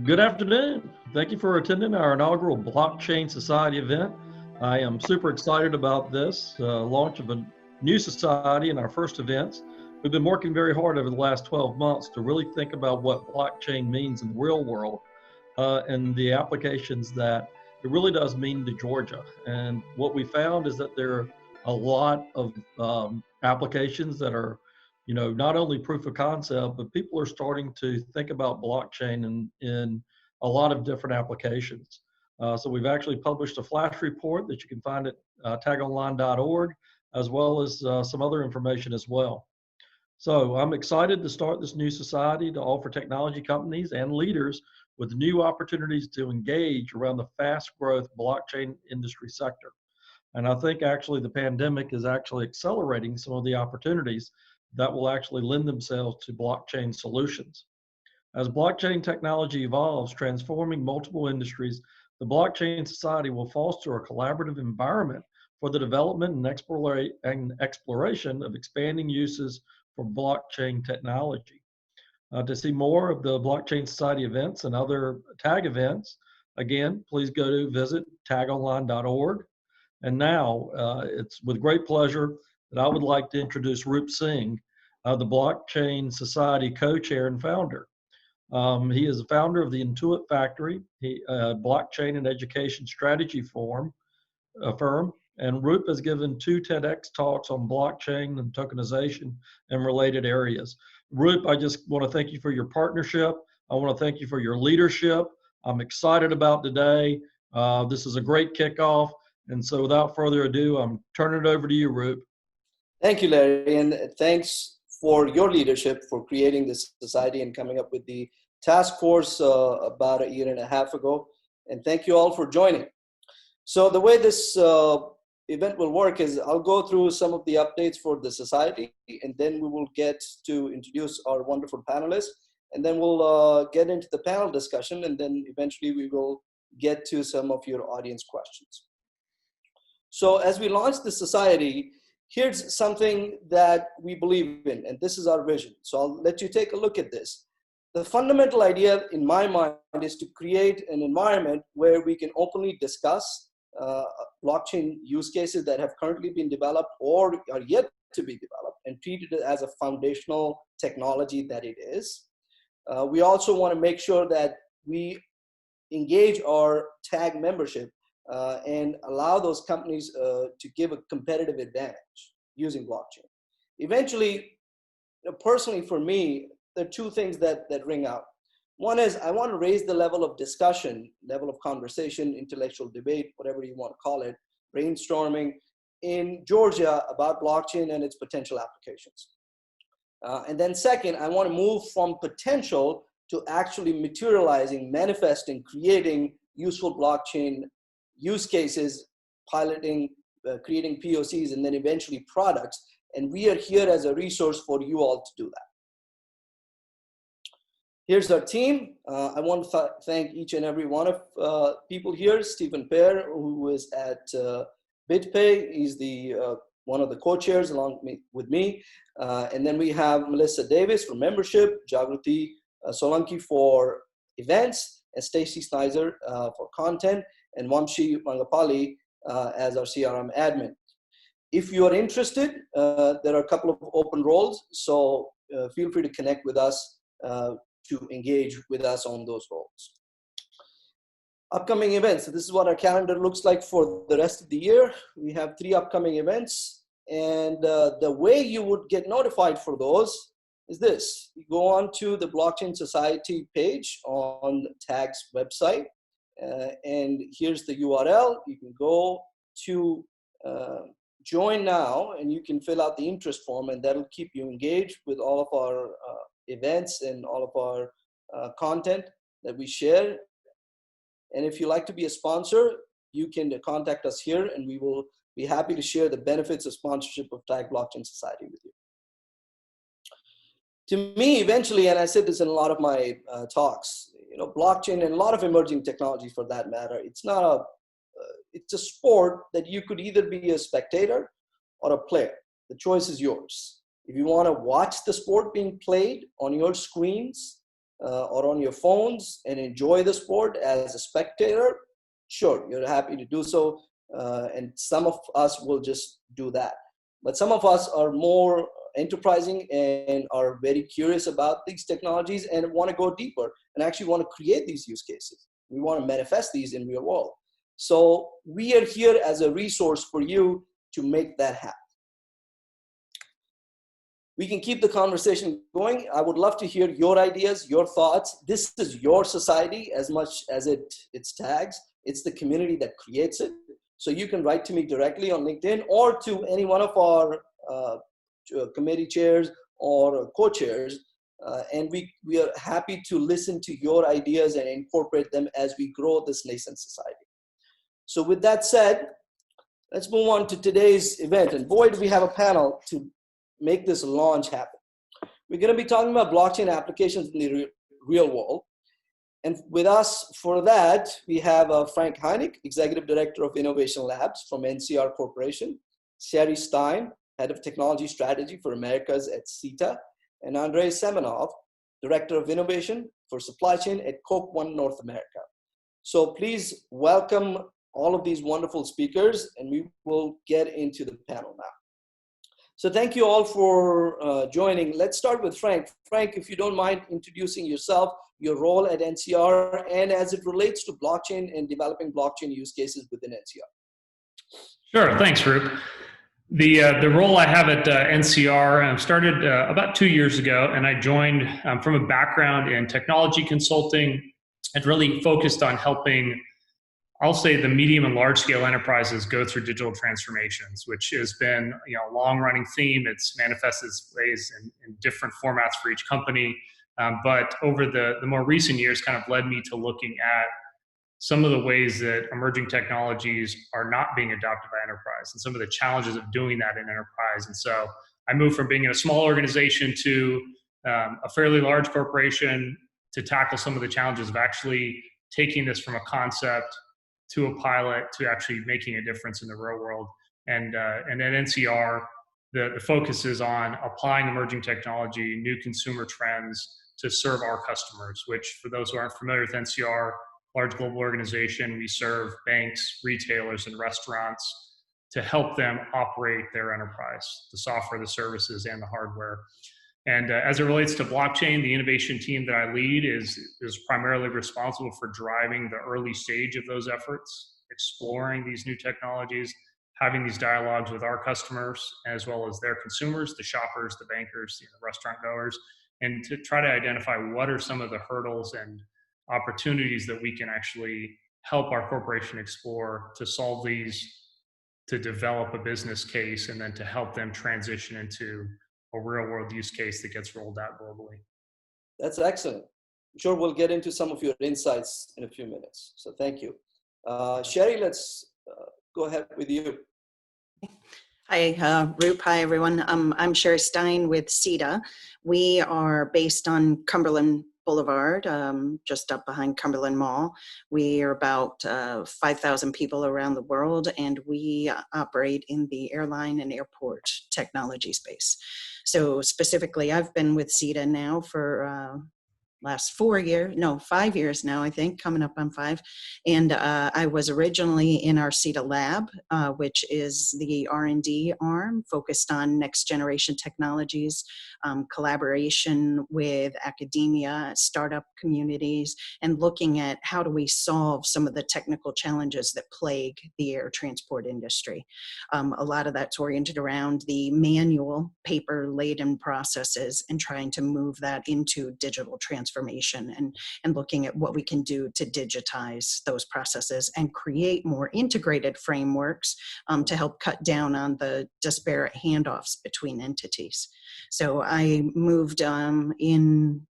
Good afternoon. Thank you for attending our inaugural Blockchain Society event. I am super excited about this launch of a new society and our first events. We've been working very hard over the last 12 months to really think about what blockchain means in the real world and the applications that it really does mean to Georgia. And what we found is that there are a lot of applications that are not only proof of concept, but people are starting to think about blockchain in a lot of different applications. So we've actually published a flash report that you can find at tagonline.org, as well as some other information as well. So I'm excited to start this new society to offer technology companies and leaders with new opportunities to engage around the fast growth blockchain industry sector. And I think actually the pandemic is actually accelerating some of the opportunities that will actually lend themselves to blockchain solutions. As blockchain technology evolves, transforming multiple industries, the Blockchain Society will foster a collaborative environment for the development and exploration of expanding uses for blockchain technology. To see more of the Blockchain Society events and other TAG events, again, please go to visit tagonline.org. And now it's with great pleasure that I would like to introduce Roop Singh, the Blockchain Society co-chair and founder. He is the founder of the Intuit Factory, blockchain and education strategy firm. And Roop has given 2 TEDx talks on blockchain and tokenization and related areas. Roop, I just want to thank you for your partnership. I want to thank you for your leadership. I'm excited about today. This is a great kickoff. And so without further ado, I'm turning it over to you, Roop. Thank you, Larry, and thanks for your leadership for creating this society and coming up with the task force about 1.5 years ago. And thank you all for joining. So the way this event will work is I'll go through some of the updates for the society, and then we will get to introduce our wonderful panelists, and then we'll get into the panel discussion, and then eventually we will get to some of your audience questions. So as we launch the society, here's something that we believe in, and this is our vision. So I'll let you take a look at this. The fundamental idea in my mind is to create an environment where we can openly discuss blockchain use cases that have currently been developed or are yet to be developed and treat it as a foundational technology that it is. We also want to make sure that we engage our TAG membership and allow those companies to give a competitive advantage using blockchain. Eventually, personally for me, there are 2 things that ring out. One is I want to raise the level of discussion, level of conversation, intellectual debate, whatever you want to call it, brainstorming in Georgia about blockchain and its potential applications. And then second, I want to move from potential to actually materializing, manifesting, creating useful blockchain use cases, piloting, creating POCs, and then eventually products. And we are here as a resource for you all to do that. Here's our team. I want to thank each and every one of people here. Stephen Pear, who is at BitPay, he's the one of the co-chairs along with me. And then we have Melissa Davis for membership, Jagrati Solanki for events, and Stacy Snizer for content, and Wamshi Mangapali as our CRM admin. If you are interested, there are a couple of open roles, so feel free to connect with us to engage with us on those roles. Upcoming events. So this is what our calendar looks like for the rest of the year. We have 3 upcoming events, and the way you would get notified for those is this. You go on to the Blockchain Society page on TAG's website, and here's the URL. You can go to join now, and you can fill out the interest form, and that'll keep you engaged with all of our events and all of our content that we share. And if you like to be a sponsor, you can contact us here, and we will be happy to share the benefits of sponsorship of TAG Blockchain Society with you. To me, eventually, and I said this in a lot of my talks, blockchain and a lot of emerging technology for that matter, it's a sport that you could either be a spectator or a player. The choice is yours. If you want to watch the sport being played on your screens, or on your phones and enjoy the sport as a spectator, sure, you're happy to do so. And some of us will just do that. But some of us are more enterprising and are very curious about these technologies and want to go deeper and actually want to create these use cases. We want to manifest these in real world. So we are here as a resource for you to make that happen. We can keep the conversation going. I would love to hear your ideas, your thoughts. This is your society as much as it's tags. It's the community that creates it. So you can write to me directly on LinkedIn or to any one of our committee chairs or co-chairs. And we are happy to listen to your ideas and incorporate them as we grow this nascent society. So with that said, let's move on to today's event. And boy, do we have a panel to make this launch happen. We're going to be talking about blockchain applications in the real world. And with us for that, we have Frank Heineck, Executive Director of Innovation Labs from NCR Corporation, Sherry Stein, Head of Technology Strategy for Americas at CETA, and Andrei Semenov, Director of Innovation for Supply Chain at Coke One North America. So please welcome all of these wonderful speakers, and we will get into the panel now. So thank you all for joining. Let's start with Frank. Frank, if you don't mind introducing yourself, your role at NCR, and as it relates to blockchain and developing blockchain use cases within NCR. Sure, thanks, Roop. The role I have at NCR started about 2 years ago, and I joined from a background in technology consulting and really focused on helping, I'll say, the medium and large scale enterprises go through digital transformations, which has been a long running theme. It's manifested its ways in different formats for each company. But over the more recent years kind of led me to looking at some of the ways that emerging technologies are not being adopted by enterprise and some of the challenges of doing that in enterprise. And so I moved from being in a small organization to a fairly large corporation to tackle some of the challenges of actually taking this from a concept to a pilot to actually making a difference in the real world. And at NCR, the focus is on applying emerging technology, new consumer trends to serve our customers, which for those who aren't familiar with NCR, large global organization, we serve banks, retailers, and restaurants to help them operate their enterprise, the software, the services, and the hardware. And as it relates to blockchain, the innovation team that I lead is primarily responsible for driving the early stage of those efforts, exploring these new technologies, having these dialogues with our customers, as well as their consumers, the shoppers, the bankers, the restaurant goers, and to try to identify what are some of the hurdles and opportunities that we can actually help our corporation explore to solve these, to develop a business case, and then to help them transition into a real world use case that gets rolled out globally. That's excellent. I'm sure we'll get into some of your insights in a few minutes. So thank you. Sherry, let's go ahead with you. Hi, Roop. Hi, everyone. I'm Sherry Stein with CETA. We are based on Cumberland Boulevard, just up behind Cumberland Mall. We are about 5,000 people around the world, and we operate in the airline and airport technology space. So specifically, I've been with CETA now for last 5 years now, I think, coming up on 5. And I was originally in our CETA lab, which is the R&D arm focused on next generation technologies, collaboration with academia, startup communities, and looking at how do we solve some of the technical challenges that plague the air transport industry. A lot of that's oriented around the manual paper-laden processes and trying to move that into digital transformation and looking at what we can do to digitize those processes and create more integrated frameworks to help cut down on the disparate handoffs between entities. So I moved in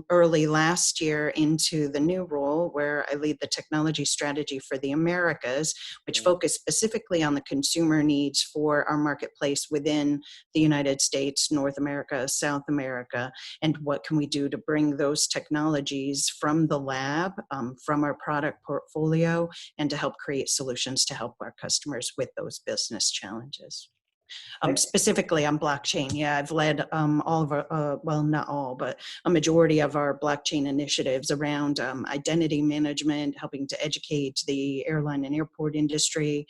early last year into the new role where I lead the technology strategy for the Americas, which focus specifically on the consumer needs for our marketplace within the United States, North America, South America, and what can we do to bring those technologies from the lab, from our product portfolio, and to help create solutions to help our customers with those business challenges. Specifically on blockchain. Yeah, I've led all of our, well, not all, but a majority of our blockchain initiatives around identity management, helping to educate the airline and airport industry.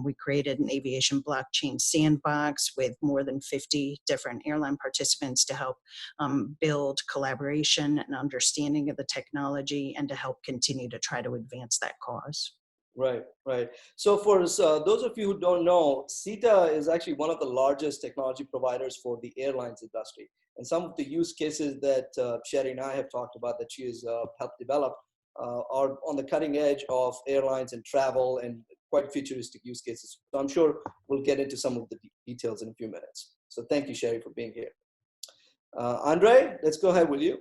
We created an aviation blockchain sandbox with more than 50 different airline participants to help build collaboration and understanding of the technology and to help continue to try to advance that cause. Right, right. So for those of you who don't know, SITA is actually one of the largest technology providers for the airlines industry. And some of the use cases that Sherry and I have talked about that she has helped develop are on the cutting edge of airlines and travel and quite futuristic use cases. So I'm sure we'll get into some of the details in a few minutes. So thank you, Sherry, for being here. Andre, let's go ahead with you.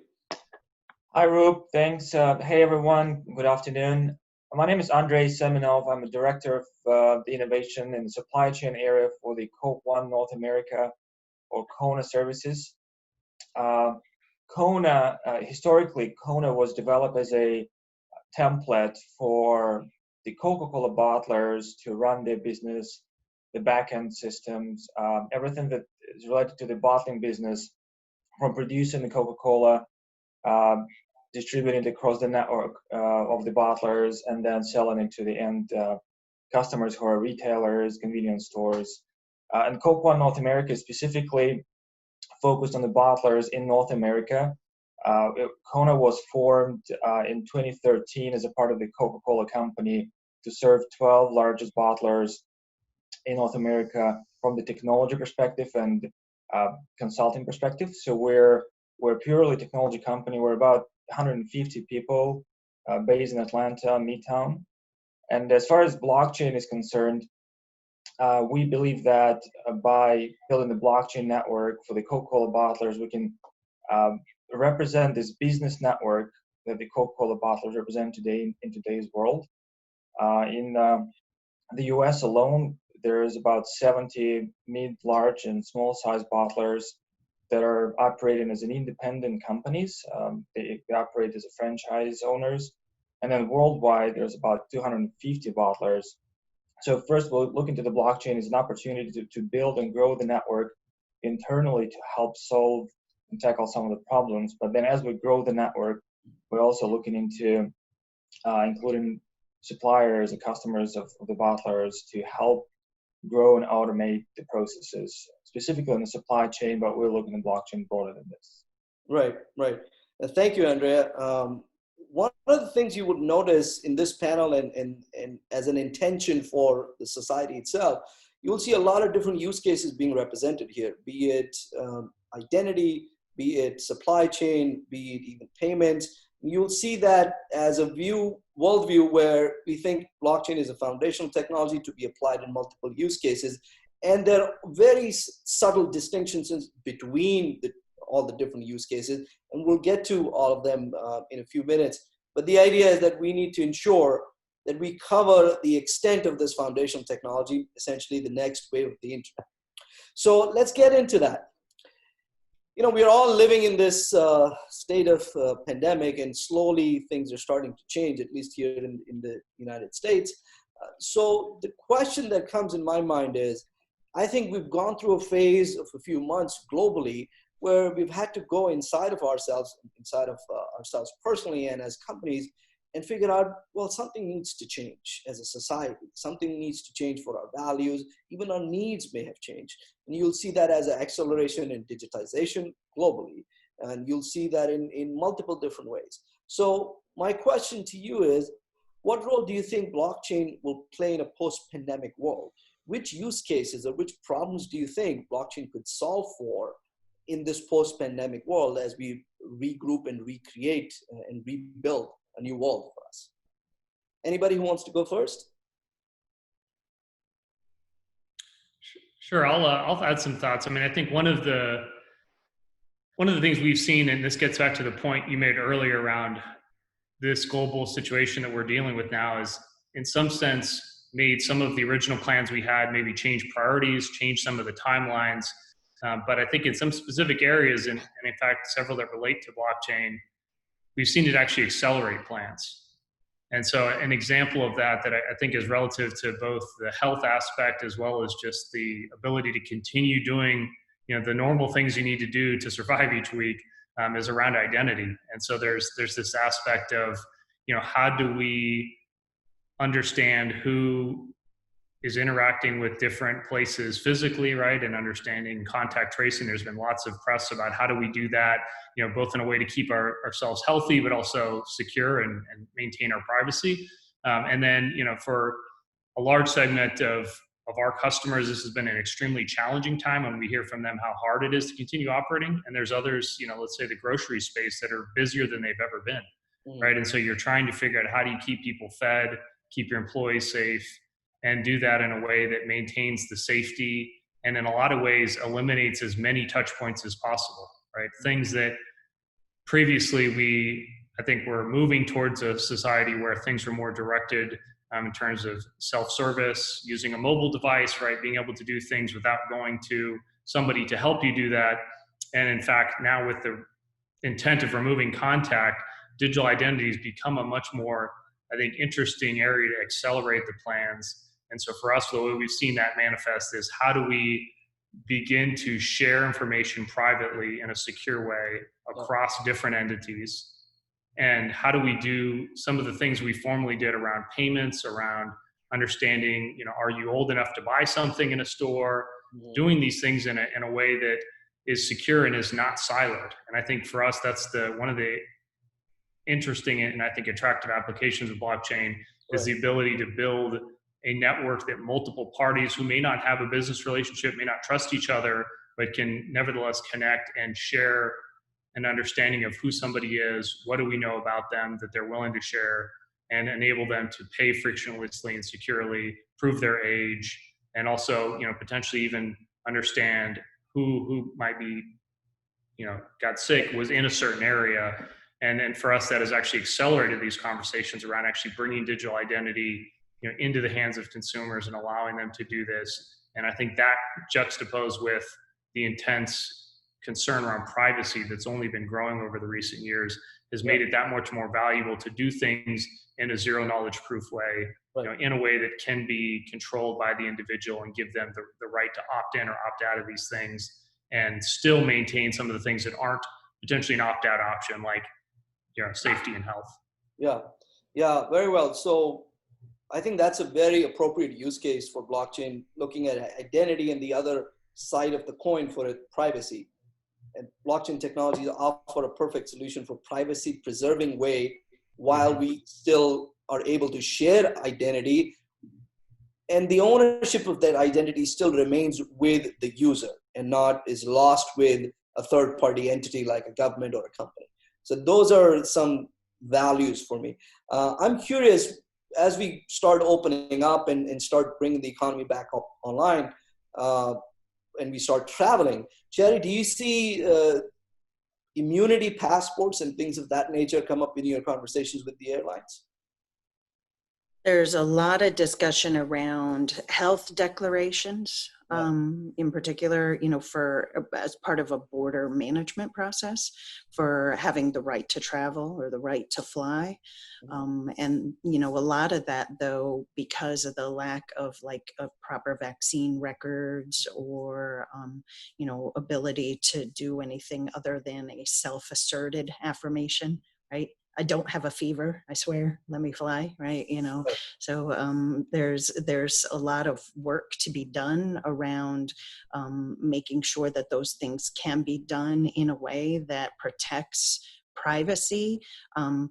Hi, Roop. Thanks. Hey, everyone. Good afternoon. My name is Andrei Semenov. I'm a director of the innovation and supply chain area for the Coke One North America, or Kona services. Kona, historically, Kona was developed as a template for the Coca-Cola bottlers to run their business, the back-end systems, everything that is related to the bottling business, from producing the Coca-Cola, distributing it across the network of the bottlers, and then selling it to the end customers who are retailers, convenience stores. And Coke One North America specifically focused on the bottlers in North America. Kona was formed in 2013 as a part of the Coca-Cola company to serve 12 largest bottlers in North America from the technology perspective and consulting perspective. So we're purely technology company. We're about 150 people based in Atlanta, Midtown. And as far as blockchain is concerned, we believe that by building the blockchain network for the Coca-Cola bottlers, we can represent this business network that the Coca-Cola bottlers represent today in today's world. In the US alone, there's about 70 mid, large, and small-sized bottlers that are operating as an independent companies. They operate as a franchise owners. And then worldwide, there's about 250 bottlers. So first, we'll look into the blockchain as an opportunity to build and grow the network internally to help solve and tackle some of the problems. But then as we grow the network, we're also looking into including suppliers and customers of the bottlers to help grow and automate the processes, specifically in the supply chain, but we're looking at blockchain broader than this. Right, right. Thank you, Andrea. One of the things you would notice in this panel and as an intention for the society itself, you'll see a lot of different use cases being represented here, be it identity, be it supply chain, be it even payments. You'll see that as a worldview where we think blockchain is a foundational technology to be applied in multiple use cases. And there are very subtle distinctions between all the different use cases. And we'll get to all of them in a few minutes. But the idea is that we need to ensure that we cover the extent of this foundational technology, essentially the next wave of the internet. So let's get into that. You know, we're all living in this state of pandemic, and slowly things are starting to change, at least here in the United States. So the question that comes in my mind is, I think we've gone through a phase of a few months globally where we've had to go inside of ourselves personally and as companies, and figure out, well, something needs to change as a society. Something needs to change for our values. Even our needs may have changed. And you'll see that as an acceleration in digitization globally. And you'll see that in multiple different ways. So my question to you is, what role do you think blockchain will play in a post-pandemic world? Which use cases or which problems do you think blockchain could solve for in this post-pandemic world as we regroup and recreate and rebuild a new world for us? Anybody who wants to go first? Sure, I'll add some thoughts. I mean, I think one of the things we've seen, and this gets back to the point you made earlier around this global situation that we're dealing with now, is in some sense made some of the original plans we had maybe change priorities, change some of the timelines. But I think in some specific areas, and in fact, several that relate to blockchain, we've seen it actually accelerate plans. And so an example of that I think is relative to both the health aspect as well as just the ability to continue doing, the normal things you need to do to survive each week, is around identity. And so there's this aspect of, how do we understand who is interacting with different places physically, right? And understanding contact tracing. There's been lots of press about how do we do that, both in a way to keep ourselves healthy, but also secure and maintain our privacy. And then, for a large segment of our customers, this has been an extremely challenging time, and we hear from them how hard it is to continue operating. And there's others, let's say the grocery space, that are busier than they've ever been, right? And so you're trying to figure out how do you keep people fed, keep your employees safe, and do that in a way that maintains the safety and in a lot of ways eliminates as many touch points as possible, right? Things that previously I think we're moving towards a society where things are more directed in terms of self-service, using a mobile device, right? Being able to do things without going to somebody to help you do that. And in fact, now with the intent of removing contact, digital identities become a much more, I think, interesting area to accelerate the plans. And so for us, the way we've seen that manifest is how do we begin to share information privately in a secure way across different entities? And how do we do some of the things we formerly did around payments, around understanding, are you old enough to buy something in a store? Doing these things in a way that is secure and is not siloed. And I think for us, that's one of the interesting and I think attractive applications of blockchain is the ability to build a network that multiple parties who may not have a business relationship, may not trust each other, but can nevertheless connect and share an understanding of who somebody is, what do we know about them that they're willing to share, and enable them to pay frictionlessly and securely, prove their age, and also, potentially even understand who might be, got sick, was in a certain area. And for us, that has actually accelerated these conversations around actually bringing digital identity, into the hands of consumers and allowing them to do this. And I think that juxtaposed with the intense concern around privacy that's only been growing over the recent years has made it that much more valuable to do things in a zero knowledge proof way, in a way that can be controlled by the individual and give them the right to opt in or opt out of these things and still maintain some of the things that aren't potentially an opt out option, like safety and health. Yeah, very well. So I think that's a very appropriate use case for blockchain, looking at identity and the other side of the coin for it, privacy. And blockchain technologies offer a perfect solution for privacy preserving way while we still are able to share identity. And the ownership of that identity still remains with the user and not is lost with a third party entity like a government or a company. So those are some values for me. I'm curious, as we start opening up and start bringing the economy back up online, and we start traveling, Jerry, do you see immunity passports and things of that nature come up in your conversations with the airlines? There's a lot of discussion around health declarations, in particular, as part of a border management process for having the right to travel or the right to fly. And, a lot of that, though, because of the lack of proper vaccine records or, ability to do anything other than a self-asserted affirmation, right? I don't have a fever, I swear, let me fly, right? So there's a lot of work to be done around making sure that those things can be done in a way that protects privacy,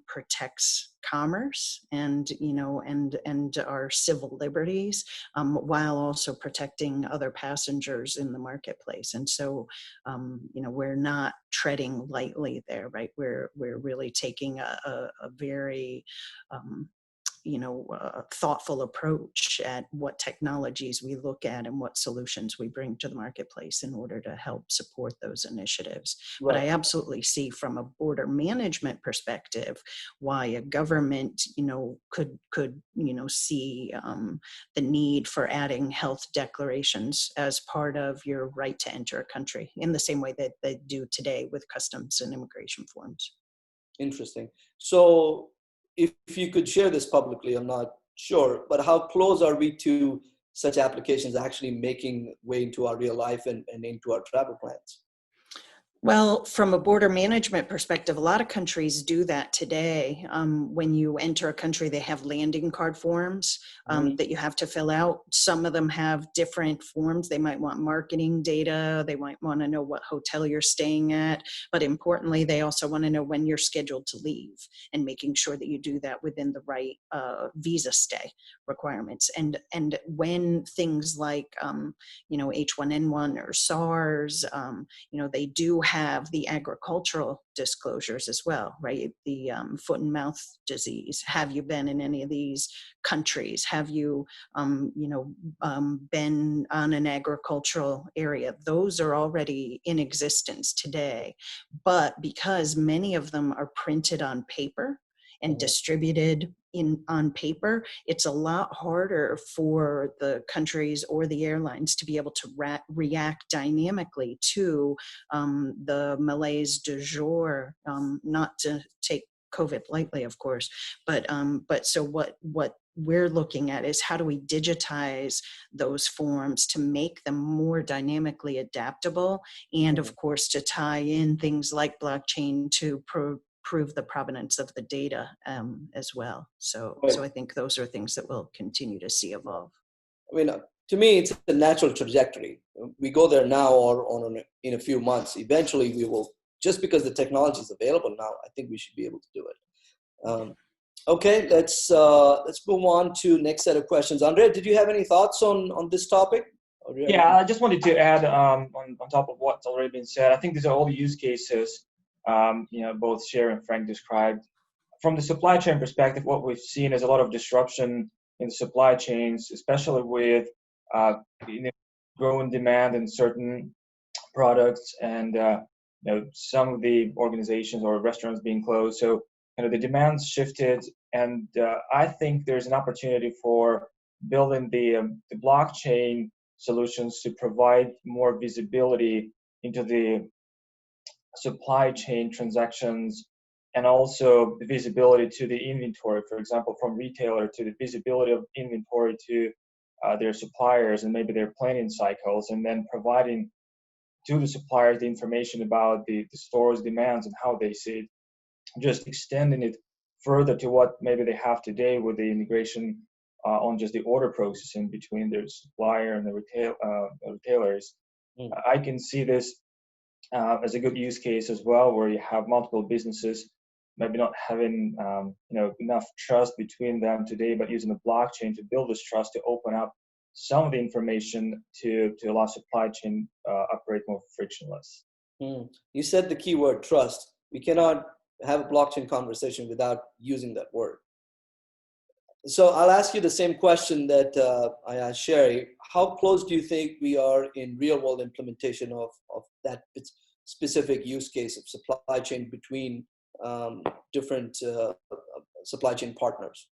protects commerce, and our civil liberties, while also protecting other passengers in the marketplace. And so, we're not treading lightly there, right? We're really taking a very thoughtful approach at what technologies we look at and what solutions we bring to the marketplace in order to help support those initiatives. Right. But I absolutely see from a border management perspective why a government, could see the need for adding health declarations as part of your right to enter a country in the same way that they do today with customs and immigration forms. Interesting. So, if you could share this publicly, I'm not sure, but how close are we to such applications actually making way into our real life and into our travel plans? Well, from a border management perspective, a lot of countries do that today. When you enter a country, they have landing card forms that you have to fill out. Some of them have different forms. They might want marketing data. They might want to know what hotel you're staying at. But importantly, they also want to know when you're scheduled to leave and making sure that you do that within the right visa stay requirements. And when things like, H1N1 or SARS, they do have the agricultural disclosures as well, right? The foot and mouth disease. Have you been in any of these countries? Have you, been on an agricultural area? Those are already in existence today. But because many of them are printed on paper and distributed on paper, it's a lot harder for the countries or the airlines to be able to react dynamically to the malaise du jour, not to take COVID lightly, of course, but so what we're looking at is how do we digitize those forms to make them more dynamically adaptable, and of course to tie in things like blockchain to prove the provenance of the data as well. So I think those are things that we'll continue to see evolve. I mean, to me, it's a natural trajectory. We go there now or in a few months. Eventually, we will, just because the technology is available now, I think we should be able to do it. Okay, let's move on to next set of questions. Andre, did you have any thoughts on this topic? Yeah, I just wanted to add on top of what's already been said. I think these are all use cases, both Sherry and Frank described. From the supply chain perspective, what we've seen is a lot of disruption in the supply chains, especially with growing demand in certain products and some of the organizations or restaurants being closed. So the demand's shifted, and I think there's an opportunity for building the blockchain solutions to provide more visibility into the supply chain transactions, and also the visibility to the inventory, for example, from retailer to the visibility of inventory to their suppliers and maybe their planning cycles, and then providing to the suppliers the information about the store's demands and how they see it, just extending it further to what maybe they have today with the integration on just the order processing between their supplier and the retailers. I can see this as a good use case as well, where you have multiple businesses maybe not having enough trust between them today, but using the blockchain to build this trust to open up some of the information to allow supply chain operate more frictionless. You said the key word, trust. We cannot have a blockchain conversation without using that word. So I'll ask you the same question that I asked Sherry. How close do you think we are in real world implementation of that specific use case of supply chain between different supply chain partners?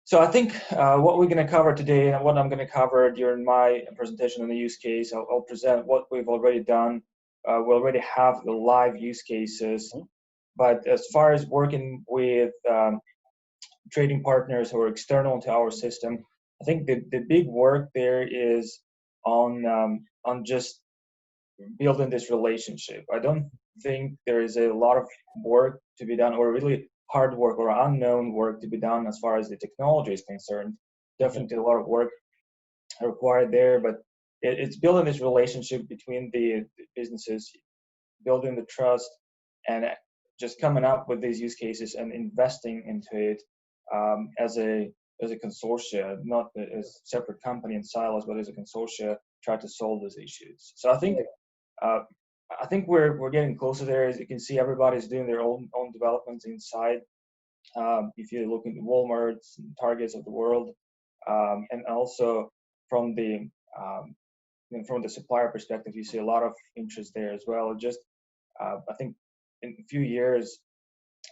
So I think what we're going to cover today and what I'm going to cover during my presentation on the use case, I'll present what we've already done. We already have the live use cases, but as far as working with trading partners who are external to our system, I think the big work there is on just building this relationship. I don't think there is a lot of work to be done, or really hard work or unknown work to be done as far as the technology is concerned. Definitely a lot of work required there, but it's building this relationship between the businesses, building the trust, and just coming up with these use cases and investing into it as a consortia, not as a separate company in silos, but as a consortia, try to solve those issues. So I think we're getting closer there. As you can see, everybody's doing their own developments inside. If you look into Walmart's and Targets of the world, and also from the supplier perspective, you see a lot of interest there as well. Just I think in a few years,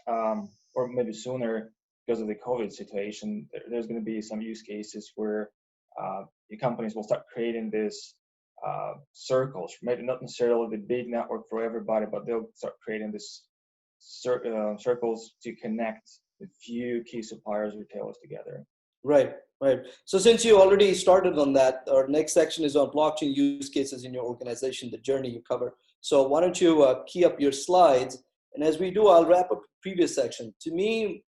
or maybe sooner, because of the COVID situation, there's going to be some use cases where the companies will start creating this circles, maybe not necessarily the big network for everybody, but they'll start creating this circles to connect a few key suppliers, retailers together. Right, right. So since you already started on that, our next section is on blockchain use cases in your organization, the journey you cover. So why don't you key up your slides? And as we do, I'll wrap up the previous section. To me,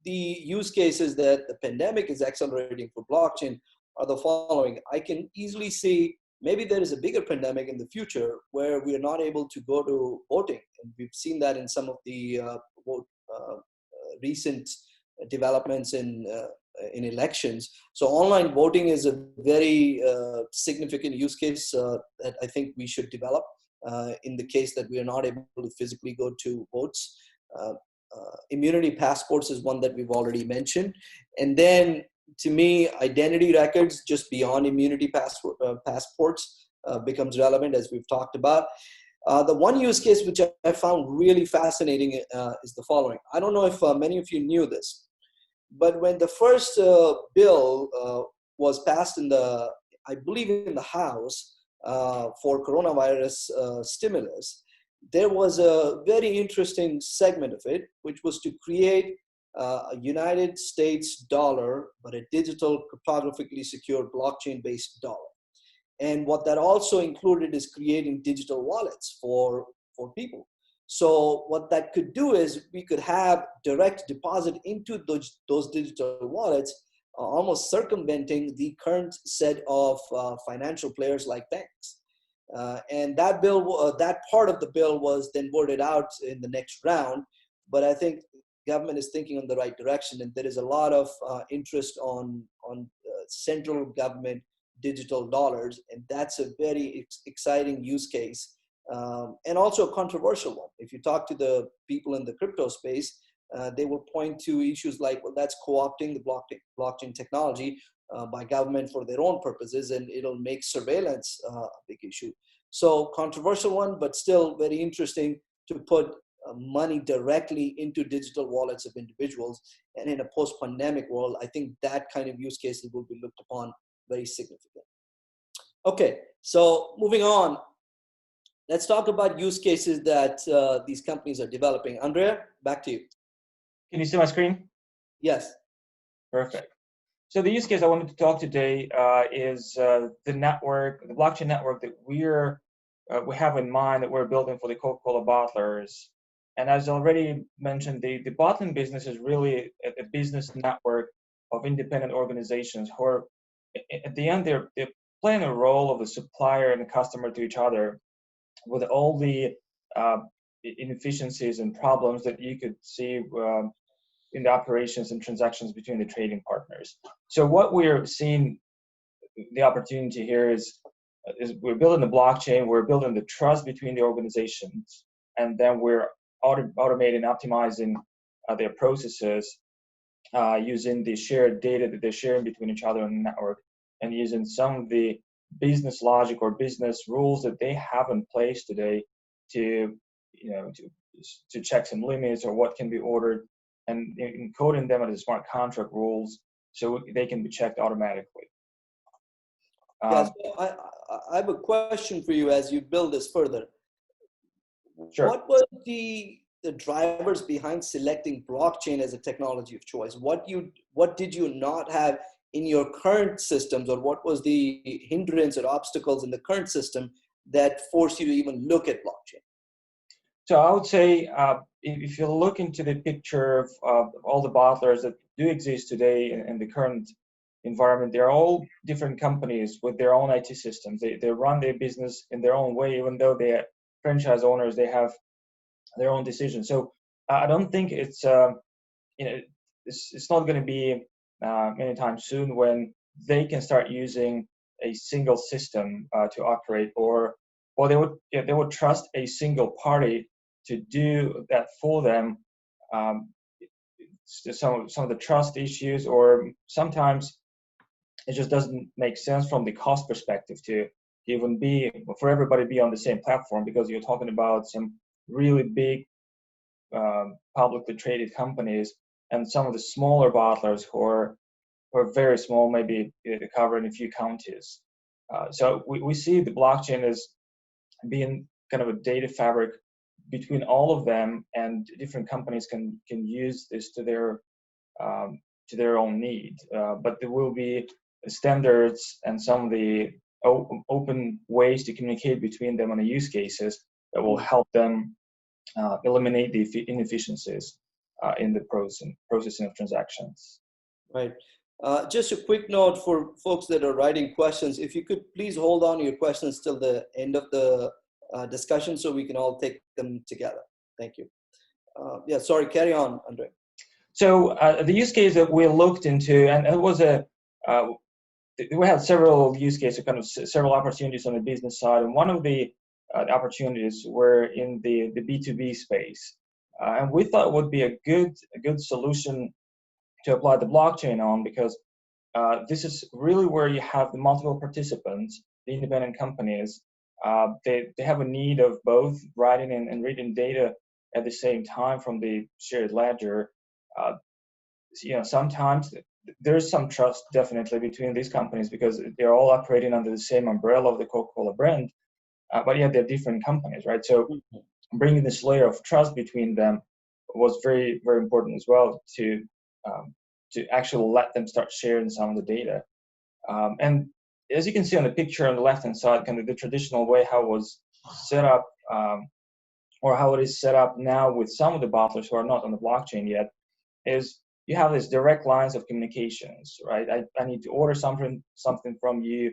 the use cases that the pandemic is accelerating for blockchain are the following. I can easily see maybe there is a bigger pandemic in the future where we are not able to go to voting. And we've seen that in some of the recent developments in elections. So online voting is a very significant use case that I think we should develop in the case that we are not able to physically go to votes. Immunity passports is one that we've already mentioned. And then to me, identity records just beyond immunity passports becomes relevant, as we've talked about. The one use case which I found really fascinating is the following. I don't know if many of you knew this, but when the first bill was passed in the, I believe in the House for coronavirus stimulus, there was a very interesting segment of it, which was to create a United States dollar, but a digital cryptographically secure blockchain-based dollar. And what that also included is creating digital wallets for people. So what that could do is we could have direct deposit into those digital wallets, almost circumventing the current set of financial players like banks. And that bill, that part of the bill was then voted out in the next round. But I think government is thinking in the right direction, and there is a lot of interest on central government digital dollars, and that's a very exciting use case, and also a controversial one. If you talk to the people in the crypto space, they will point to issues like, well, that's co-opting the blockchain technology by government for their own purposes, and it'll make surveillance a big issue. So controversial one, but still very interesting to put money directly into digital wallets of individuals. And in a post-pandemic world, I think that kind of use cases will be looked upon very significant. Okay, so moving on, let's talk about use cases that these companies are developing. Andrea, back to you. Can you see my screen? Yes. Perfect. So the use case I wanted to talk today is the network, the blockchain network that we have in mind that we're building for the Coca-Cola bottlers. And as already mentioned, the bottling business is really a business network of independent organizations who are, at the end, they're playing a role of a supplier and a customer to each other with all the inefficiencies and problems that you could see in the operations and transactions between the trading partners. So what we're seeing, the opportunity here is we're building the blockchain, we're building the trust between the organizations, and then we're automating, optimizing their processes using the shared data that they're sharing between each other on the network, and using some of the business logic or business rules that they have in place today to checks and limits or what can be ordered, and encoding them as smart contract rules so they can be checked automatically. Yes, I have a question for you as you build this further. Sure. What were the drivers behind selecting blockchain as a technology of choice? What did you not have in your current systems, or what was the hindrance or obstacles in the current system that forced you to even look at blockchain? So I would say if you look into the picture of all the bottlers that do exist today in the current environment, they're all different companies with their own IT systems. They run their business in their own way, even though they are franchise owners, they have their own decisions. So I don't think it's it's not going to be anytime soon when they can start using a single system to operate, or they would trust a single party to do that for them. Some of the trust issues, or sometimes it just doesn't make sense from the cost perspective to even be for everybody to be on the same platform, because you're talking about some really big publicly traded companies and some of the smaller bottlers who are very small, maybe covering a few counties. So we see the blockchain as being kind of a data fabric between all of them, and different companies can use this to their own need. But there will be standards and some of the open ways to communicate between them on the use cases that will help them eliminate the inefficiencies in the processing of transactions. Right. Just a quick note for folks that are writing questions. If you could please hold on to your questions till the end of the discussion so we can all take them together. Thank you. Yeah, sorry, carry on, Andre. So the use case that we looked into, and it was we had several use cases, kind of several opportunities on the business side, and one of the opportunities were in the B2B space. And we thought it would be a good solution to apply the blockchain on, because this is really where you have the multiple participants, the independent companies. They have a need of both writing and reading data at the same time from the shared ledger. Sometimes there's some trust definitely between these companies because they're all operating under the same umbrella of the Coca-Cola brand, but yet they're different companies, right? So bringing this layer of trust between them was very, very important as well to actually let them start sharing some of the data. And as you can see on the picture on the left-hand side, kind of the traditional way how it was set up, or how it is set up now with some of the bottlers who are not on the blockchain yet, is you have these direct lines of communications, right? I need to order something from you.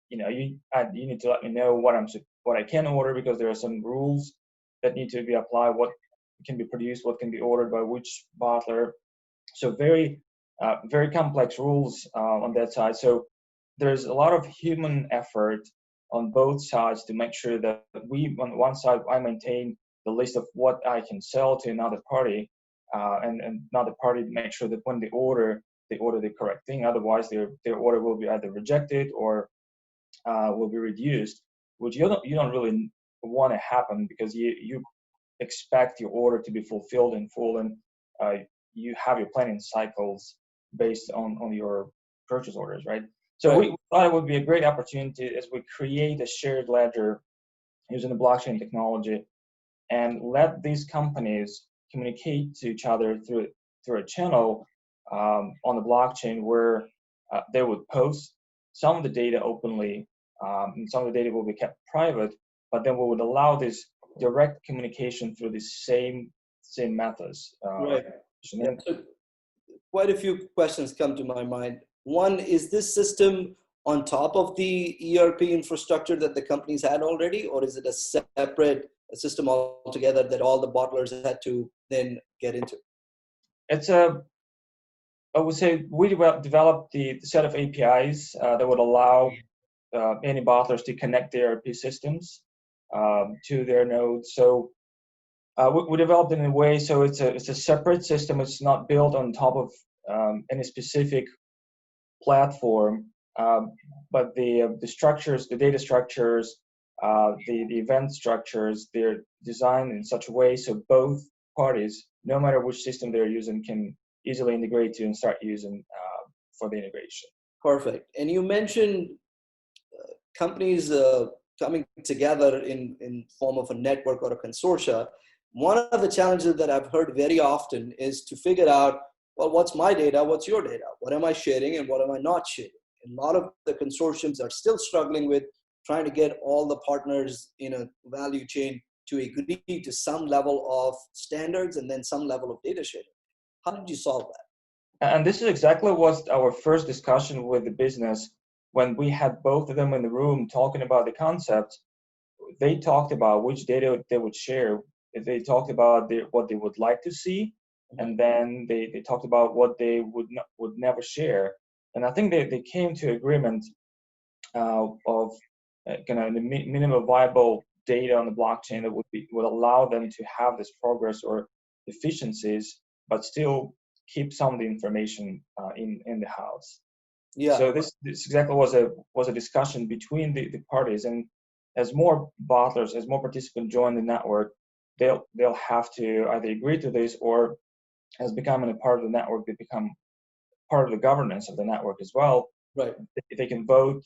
You need to let me know what I can order, because there are some rules that need to be applied, what can be produced, what can be ordered by which bottler. So very complex rules on that side. So there's a lot of human effort on both sides to make sure that on one side, I maintain the list of what I can sell to another party, and another party to make sure that when they order the correct thing. Otherwise, their order will be either rejected or will be reduced, which you don't really want to happen, because you expect your order to be fulfilled in full, and you have your planning cycles based on your purchase orders, right? So we thought it would be a great opportunity as we create a shared ledger using the blockchain technology, and let these companies communicate to each other through a channel on the blockchain, where they would post some of the data openly, and some of the data will be kept private, but then we would allow this direct communication through the same methods. Right. Yeah. So quite a few questions come to my mind. One, is this system on top of the ERP infrastructure that the companies had already, or is it a separate system altogether that all the bottlers had to then get into? I would say we developed the set of APIs that would allow any bottlers to connect their ERP systems to their nodes. So we developed it in a way so it's a separate system. It's not built on top of any specific platform, but the structures, the data structures, the event structures, they're designed in such a way so both parties, no matter which system they're using, can easily integrate to and start using for the integration. Perfect. And you mentioned companies coming together in form of a network or a consortia. One of the challenges that I've heard very often is to figure out, well, what's my data? What's your data? What am I sharing and what am I not sharing? And a lot of the consortiums are still struggling with trying to get all the partners in a value chain to agree to some level of standards and then some level of data sharing. How did you solve that? And this is exactly what our first discussion with the business, when we had both of them in the room talking about the concept. They talked about which data they would share. They talked about what they would like to see, and then they talked about what they would never share. And I think they came to agreement of kind of the minimum viable data on the blockchain that would allow them to have this progress or efficiencies, but still keep some of the information in the house. Yeah. So this exactly was a discussion between the parties, and as more bottlers, as more participants join the network, they'll have to either agree to this, or as becoming a part of the network, they become part of the governance of the network as well. Right. If they can vote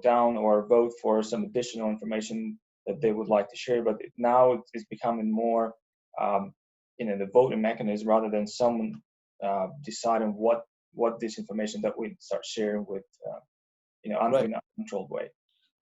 down or vote for some additional information that they would like to share. But now it's becoming more, the voting mechanism rather than someone deciding what this information that we start sharing with, Right. in a controlled way.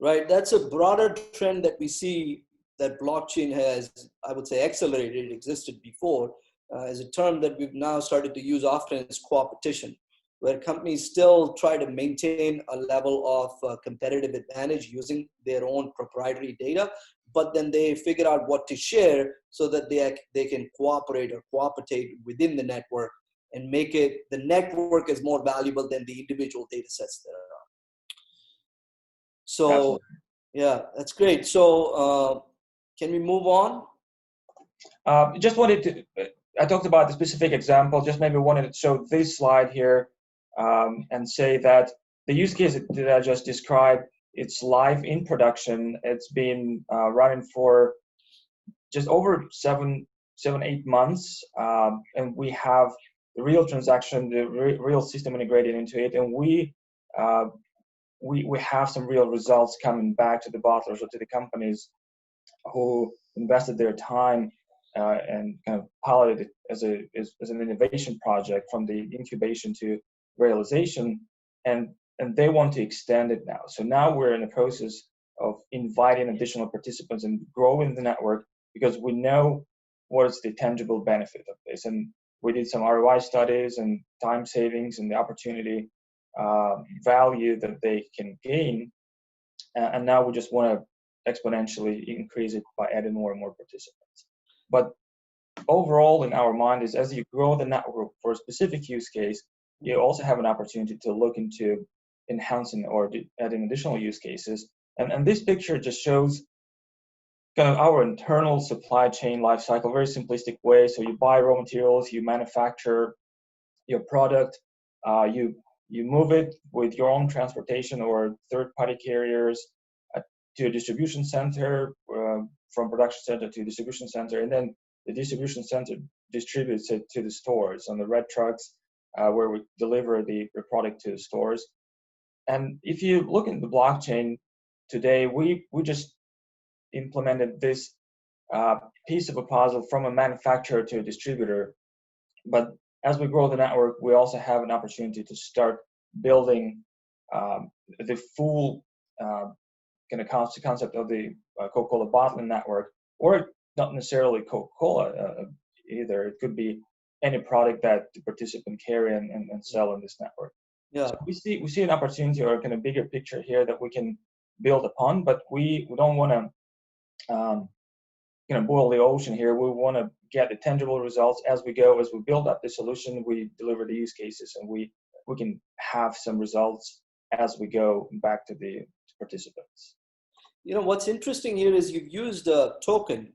Right. That's a broader trend that we see that blockchain has, I would say, accelerated. It existed before as a term that we've now started to use often is co-opetition, where companies still try to maintain a level of competitive advantage using their own proprietary data, but then they figure out what to share so that they can cooperate or cooperate within the network and make it the network is more valuable than the individual data sets that are. So, Absolutely. yeah, that's great. So, can we move on? Just wanted to, I talked about the specific example, just maybe wanted to show this slide here and say that the use case that I just described, it's live in production. It's been running for just over 8 months. And we have the real transaction, the real system integrated into it. And we have some real results coming back to the bottlers or to the companies who invested their time and kind of piloted it as an innovation project from the incubation to realization, and they want to extend it now. So now we're in the process of inviting additional participants and growing the network because we know what is the tangible benefit of this. And we did some ROI studies and time savings and the opportunity value that they can gain. And now we just want to exponentially increase it by adding more and more participants. But overall, in our mind, is as you grow the network for a specific use case, you also have an opportunity to look into enhancing or adding additional use cases. And this picture just shows kind of our internal supply chain lifecycle, very simplistic way. So you buy raw materials, you manufacture your product, you move it with your own transportation or third-party carriers to a distribution center, from production center to distribution center, and then the distribution center distributes it to the stores on the red trucks, where we deliver the product to the stores. And if you look at the blockchain today, we just implemented this piece of a puzzle from a manufacturer to a distributor. But as we grow the network, we also have an opportunity to start building the full kind of concept of the Coca-Cola bottling network, or not necessarily Coca-Cola either. It could be any product that the participant carry and sell in this network. Yeah. So we see an opportunity or kind of bigger picture here that we can build upon, but we don't want to boil the ocean here. We want to get the tangible results as we go. As we build up the solution, we deliver the use cases, and we can have some results as we go back to the participants. What's interesting here is you've used a token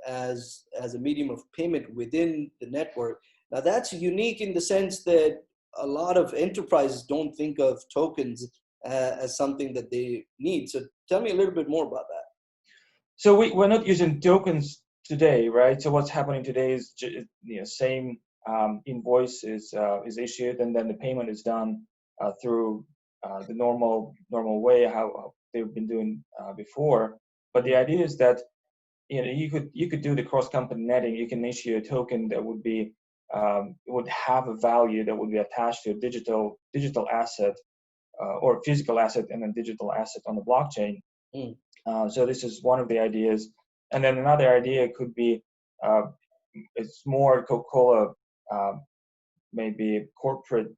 as a medium of payment within the network. Now that's unique in the sense that a lot of enterprises don't think of tokens as something that they need. So tell me a little bit more about that. So we're not using tokens today, right? So what's happening today is same invoice is issued, and then the payment is done through the normal way how they've been doing before. But the idea is that you could do the cross-company netting. You can issue a token that would have a value that would be attached to a digital asset or physical asset and a digital asset on the blockchain. So this is one of the ideas. And then another idea could be, it's more Coca-Cola, maybe corporate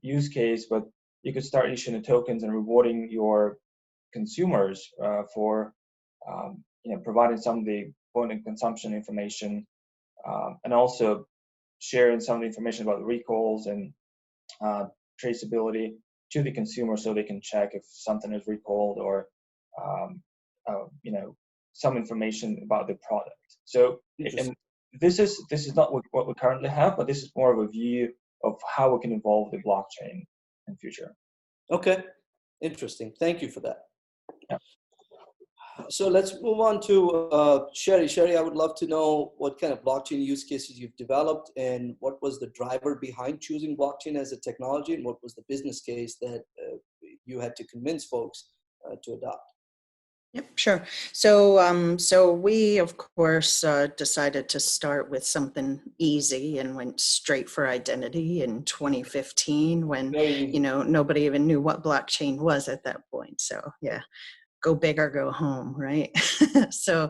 use case, but you could start issuing tokens and rewarding your consumers for providing some of the point of consumption information, and also sharing some of the information about recalls and traceability to the consumer so they can check if something is recalled or some information about the product. So, and this is not what we currently have, but this is more of a view of how we can evolve the blockchain in future. Okay, interesting. Thank you for that. Yeah. So let's move on to Sherry. Sherry, I would love to know what kind of blockchain use cases you've developed and what was the driver behind choosing blockchain as a technology, and what was the business case that you had to convince folks to adopt. Yep, sure. So we, of course, decided to start with something easy and went straight for identity in 2015 when, Very you easy. know, nobody even knew what blockchain was at that point. So yeah, go big or go home, right? So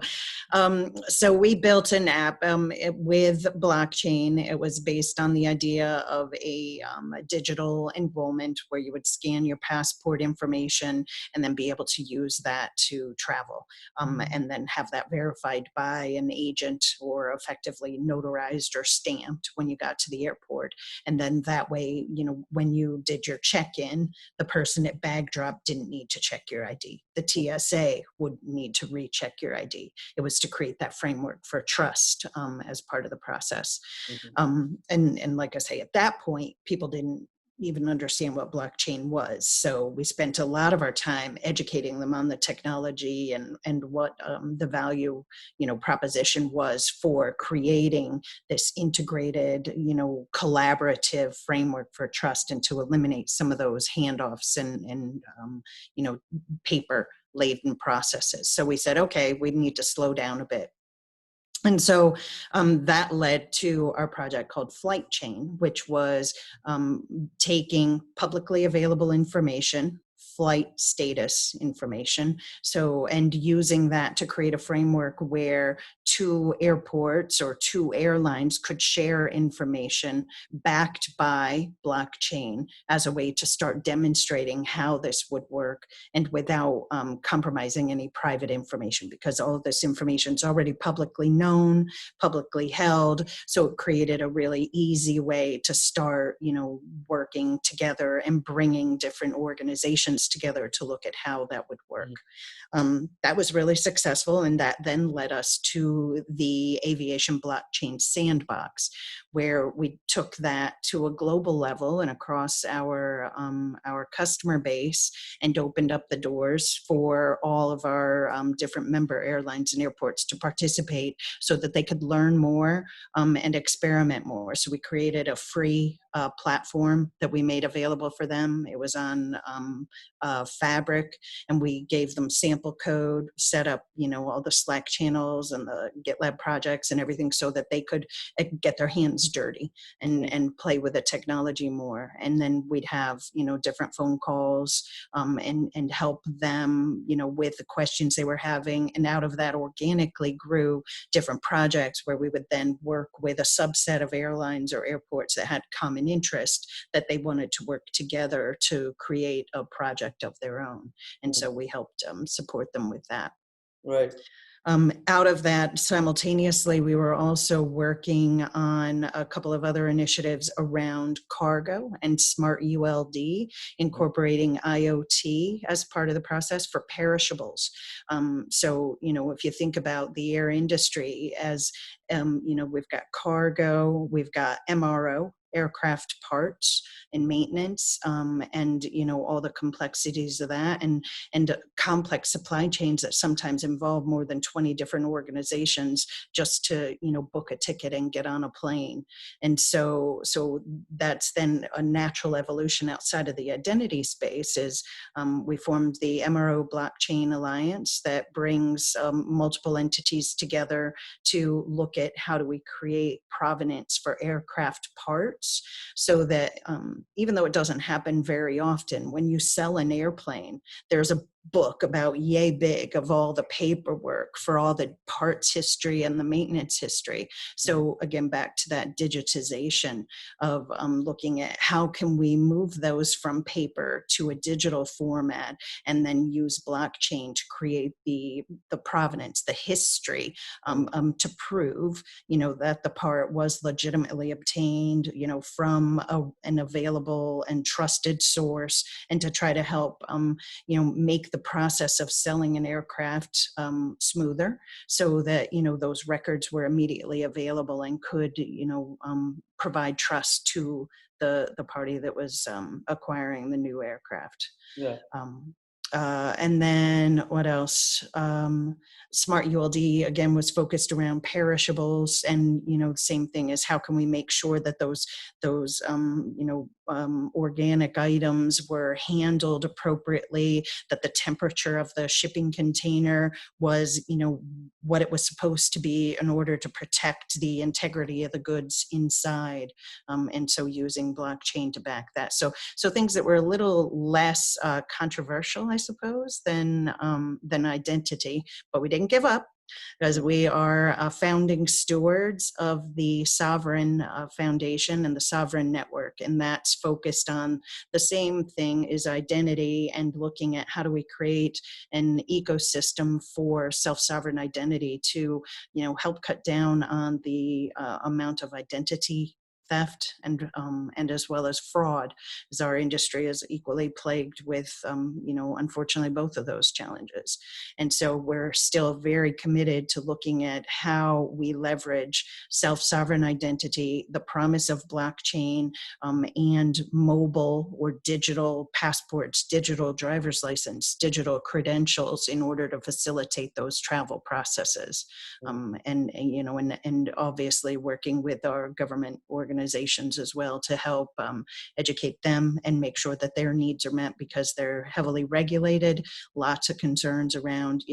we built an app with blockchain. It was based on the idea of a digital enrollment where you would scan your passport information and then be able to use that to travel, and then have that verified by an agent or effectively notarized or stamped when you got to the airport. And then that way, you know, when you did your check-in, the person at bag drop didn't need to check your ID. The TSA would need to recheck your ID. It was to create that framework for trust as part of the process. Mhm. And like I say, at that point, people didn't even understand what blockchain was. So we spent a lot of our time educating them on the technology and what the value, you know, proposition was for creating this integrated, you know, collaborative framework for trust and to eliminate some of those handoffs and you know, paper laden processes. So we said, okay, we need to slow down a bit. And so that led to our project called Flight Chain, which was taking publicly available information, flight status information, so and using that to create a framework where two airports or two airlines could share information backed by blockchain as a way to start demonstrating how this would work and without compromising any private information, because all of this information is already publicly known, publicly held. So it created a really easy way to start, you know, working together and bringing different organizations together to look at how that would work. That was really successful, and that then led us to the Aviation Blockchain Sandbox, where we took that to a global level and across our customer base, and opened up the doors for all of our different member airlines and airports to participate so that they could learn more and experiment more. So we created a free platform that we made available for them. It was on Fabric, and we gave them sample code, set up, you know, all the Slack channels and the GitLab projects and everything so that they could get their hands dirty and play with the technology more. And then we'd have, you know, different phone calls and help them, you know, with the questions they were having. And out of that organically grew different projects where we would then work with a subset of airlines or airports that had common interest that they wanted to work together to create a project of their own. And so we helped support them with that. Right. Out of that, simultaneously, we were also working on a couple of other initiatives around cargo and smart ULD, incorporating IoT as part of the process for perishables. So, you know, if you think about the air industry as, you know, we've got cargo, we've got MRO, aircraft parts and maintenance, and, you know, all the complexities of that, and complex supply chains that sometimes involve more than 20 different organizations just to, you know, book a ticket and get on a plane. And so that's then a natural evolution outside of the identity space is we formed the MRO Blockchain Alliance that brings multiple entities together to look at how do we create provenance for aircraft parts, so that even though it doesn't happen very often, when you sell an airplane, there's a book about yay big of all the paperwork for all the parts history and the maintenance history. So again, back to that digitization of looking at how can we move those from paper to a digital format and then use blockchain to create the provenance, the history, to prove, you know, that the part was legitimately obtained, you know, from an available and trusted source, and to try to help, you know, make the process of selling an aircraft smoother, so that, you know, those records were immediately available and could, you know, provide trust to the party that was acquiring the new aircraft. Yeah. And then what else? Smart ULD again was focused around perishables, and same thing is how can we make sure that those organic items were handled appropriately, that the temperature of the shipping container was what it was supposed to be in order to protect the integrity of the goods inside, and so using blockchain to back that. So things that were a little less controversial, I suppose, than identity, but we didn't give up, because we are founding stewards of the Sovereign Foundation and the Sovereign Network, and that's focused on the same thing as identity and looking at how do we create an ecosystem for self-sovereign identity to help cut down on the amount of identity theft and as well as fraud, as our industry is equally plagued with, unfortunately, both of those challenges. And so we're still very committed to looking at how we leverage self-sovereign identity, the promise of blockchain, and mobile or digital passports, digital driver's license, digital credentials in order to facilitate those travel processes. And obviously working with our government organizations as well to help educate them and make sure that their needs are met, because they're heavily regulated. Lots of concerns around,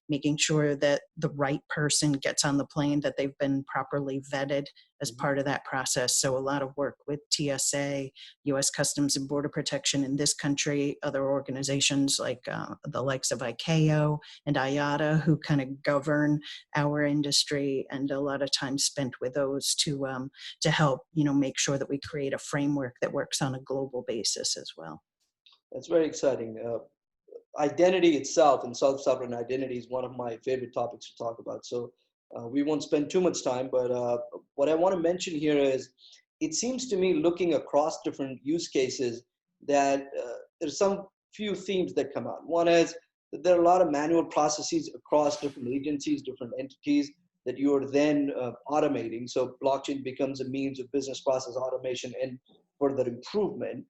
making sure that the right person gets on the plane, that they've been properly vetted as part of that process. So a lot of work with TSA, U.S. Customs and Border Protection in this country, other organizations like the likes of ICAO and IATA, who kind of govern our industry, and a lot of time spent with those to help, make sure that we create a framework that works on a global basis as well. That's very exciting. Identity itself and self-sovereign identity is one of my favorite topics to talk about. So we won't spend too much time, but what I want to mention here is, it seems to me, looking across different use cases, that there's some few themes that come out. One is that there are a lot of manual processes across different agencies, different entities that you are then automating. So blockchain becomes a means of business process automation and further improvement.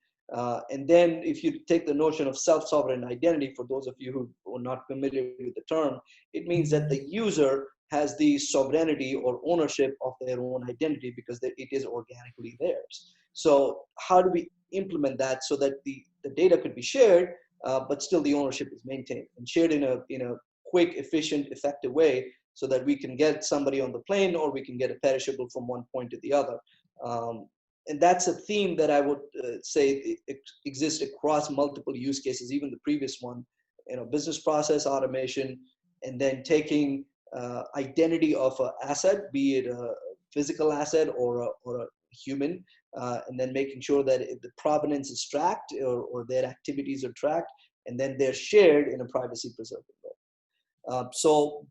And then if you take the notion of self-sovereign identity, for those of you who are not familiar with the term, it means that the user has the sovereignty or ownership of their own identity because it is organically theirs. So how do we implement that so that the data could be shared, but still the ownership is maintained and shared in a quick, efficient, effective way, so that we can get somebody on the plane or we can get a perishable from one point to the other. And that's a theme that I would say exists across multiple use cases, even the previous one, business process automation, and then taking identity of an asset, be it a physical asset or a human, and then making sure that the provenance is tracked or their activities are tracked, and then they're shared in a privacy preserving way. So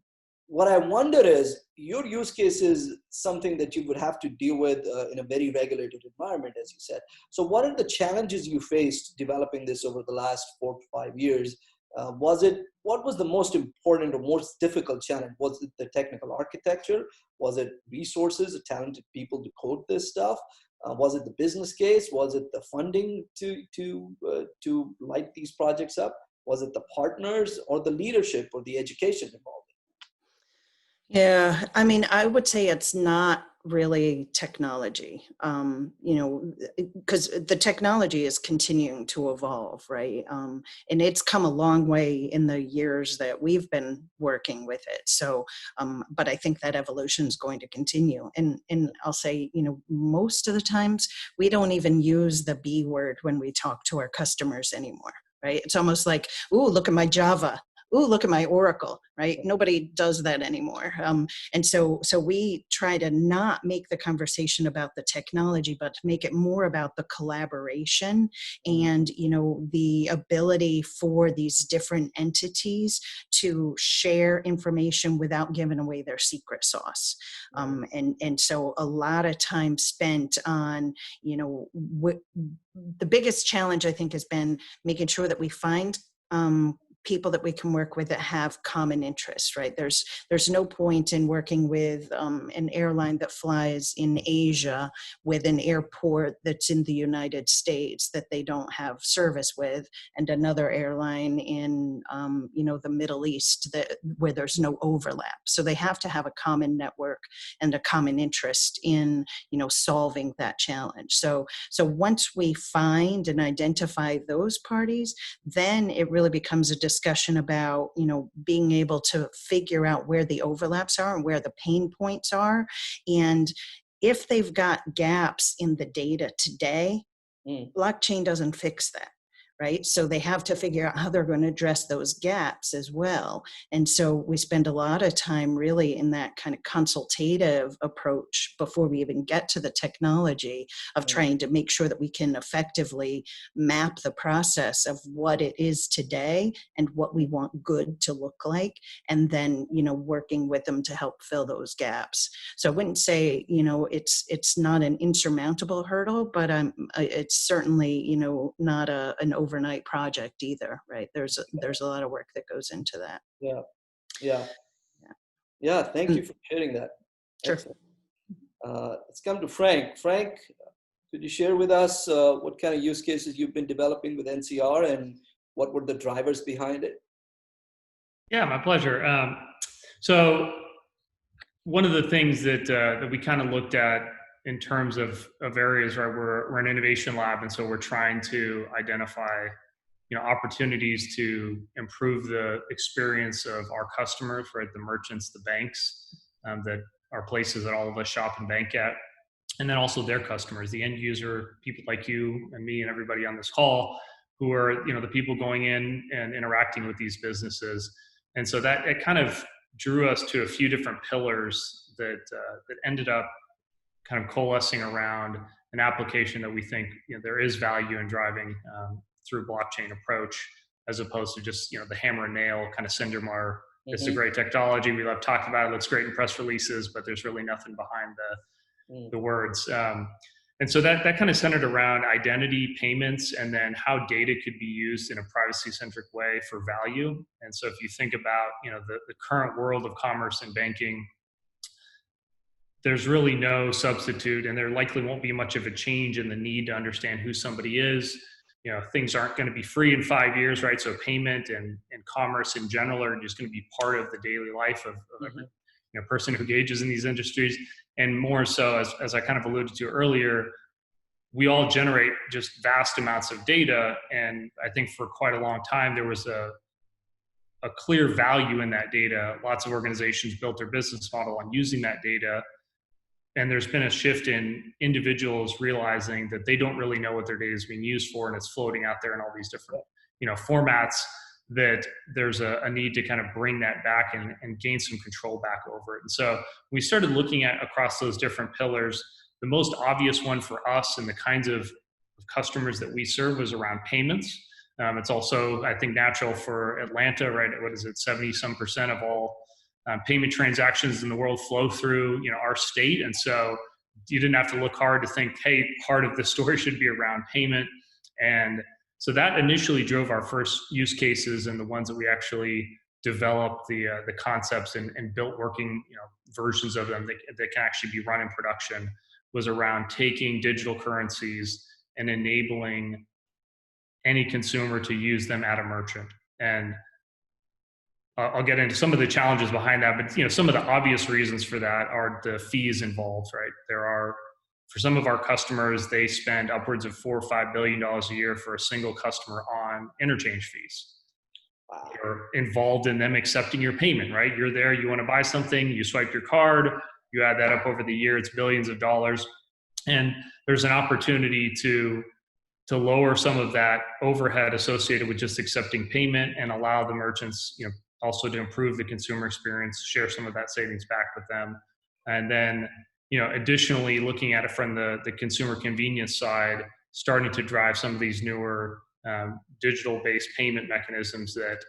what I wonder is, your use case is something that you would have to deal with in a very regulated environment, as you said. So what are the challenges you faced developing this over the last 4 to 5 years? What was the most important or most difficult challenge? Was it the technical architecture? Was it resources, talented people to code this stuff? Was it the business case? Was it the funding to light these projects up? Was it the partners or the leadership or the education involved? Yeah, I mean, I would say it's not really technology, because the technology is continuing to evolve, right? And it's come a long way in the years that we've been working with it. So, but I think that evolution is going to continue. And I'll say, most of the times we don't even use the B word when we talk to our customers anymore, right? It's almost like, ooh, look at my Java. Ooh, look at my Oracle, right? Nobody does that anymore. And so we try to not make the conversation about the technology, but to make it more about the collaboration and, the ability for these different entities to share information without giving away their secret sauce. And so a lot of time spent on, the biggest challenge, I think, has been making sure that we find people that we can work with that have common interests, right? There's no point in working with an airline that flies in Asia with an airport that's in the United States that they don't have service with, and another airline in the Middle East where there's no overlap. So they have to have a common network and a common interest in solving that challenge. So once we find and identify those parties, then it really becomes a discussion about being able to figure out where the overlaps are and where the pain points are. And if they've got gaps in the data today, blockchain doesn't fix that. Right? So they have to figure out how they're going to address those gaps as well. And so we spend a lot of time really in that kind of consultative approach before we even get to the technology of trying to make sure that we can effectively map the process of what it is today and what we want good to look like. And then, working with them to help fill those gaps. So I wouldn't say, it's not an insurmountable hurdle, but it's certainly, not an overnight project either, right? There's a lot of work that goes into that. Yeah. Thank you for sharing that. Sure. Excellent. Let's come to Frank. Frank, could you share with us what kind of use cases you've been developing with NCR and what were the drivers behind it? Yeah, my pleasure. So one of the things that we kind of looked at in terms of areas, right, we're an innovation lab, and so we're trying to identify opportunities to improve the experience of our customers, right, the merchants, the banks, that are places that all of us shop and bank at, and then also their customers, the end user, people like you and me and everybody on this call, who are the people going in and interacting with these businesses. And so that it kind of drew us to a few different pillars that ended up kind of coalescing around an application that we think there is value in driving through blockchain approach, as opposed to just the hammer and nail kind of Cindermar. It's a great technology. We love talking about it. It looks great in press releases, but there's really nothing behind the words. And so that kind of centered around identity, payments, and then how data could be used in a privacy-centric way for value. And so if you think about the current world of commerce and banking, there's really no substitute, and there likely won't be much of a change in the need to understand who somebody is. Things aren't going to be free in 5 years, right? So payment and commerce in general are just going to be part of the daily life of every person who engages in these industries. And more so, as I kind of alluded to earlier, we all generate just vast amounts of data. And I think for quite a long time, there was a clear value in that data. Lots of organizations built their business model on using that data. And there's been a shift in individuals realizing that they don't really know what their data is being used for, and it's floating out there in all these different formats, that there's a need to kind of bring that back and gain some control back over it. And so we started looking at across those different pillars. The most obvious one for us and the kinds of customers that we serve was around payments. It's also, I think, natural for Atlanta, right? What is it, 70-some% of all payment transactions in the world flow through our state. And so you didn't have to look hard to think, hey, part of the story should be around payment. And so that initially drove our first use cases, and the ones that we actually developed the concepts and built working versions of them that can actually be run in production, was around taking digital currencies and enabling any consumer to use them at a merchant. And I'll get into some of the challenges behind that, but some of the obvious reasons for that are the fees involved, right? There are, for some of our customers, they spend upwards of $4 or $5 billion a year for a single customer on interchange fees. Wow. You're involved in them accepting your payment, right? You're there, you want to buy something, you swipe your card, you add that up over the year, it's billions of dollars. And there's an opportunity to lower some of that overhead associated with just accepting payment and allow the merchants, also to improve the consumer experience, share some of that savings back with them. And then, additionally, looking at it from the consumer convenience side, starting to drive some of these newer digital-based payment mechanisms that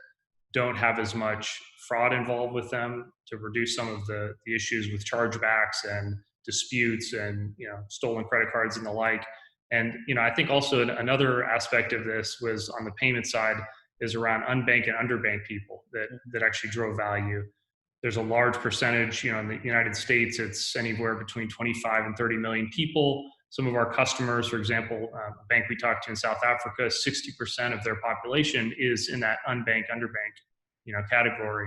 don't have as much fraud involved with them, to reduce some of the issues with chargebacks and disputes and stolen credit cards and the like. And I think also another aspect of this was on the payment side, is around unbanked and underbanked people that actually drove value. There's a large percentage, in the United States, it's anywhere between 25 and 30 million people. Some of our customers, for example, a bank we talked to in South Africa, 60% of their population is in that unbanked, underbanked, category.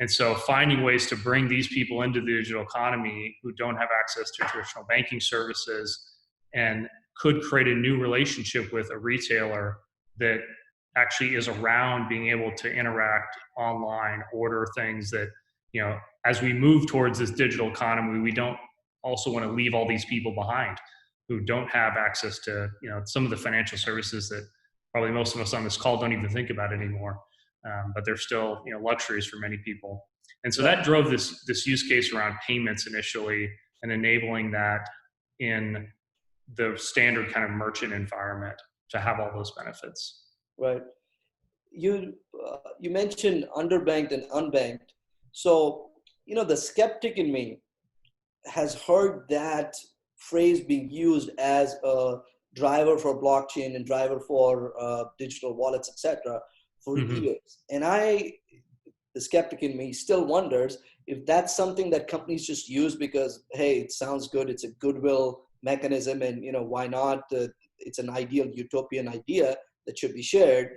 And so finding ways to bring these people into the digital economy who don't have access to traditional banking services and could create a new relationship with a retailer that actually is around being able to interact online, order things that, as we move towards this digital economy, we don't also want to leave all these people behind who don't have access to, some of the financial services that probably most of us on this call don't even think about anymore. But they're still, luxuries for many people. And so that drove this use case around payments initially and enabling that in the standard kind of merchant environment to have all those benefits. Right. You mentioned underbanked and unbanked. So, the skeptic in me has heard that phrase being used as a driver for blockchain and driver for digital wallets, etc., for years. And the skeptic in me still wonders if that's something that companies just use because, hey, it sounds good, it's a goodwill mechanism, and why not? It's an ideal utopian idea that should be shared.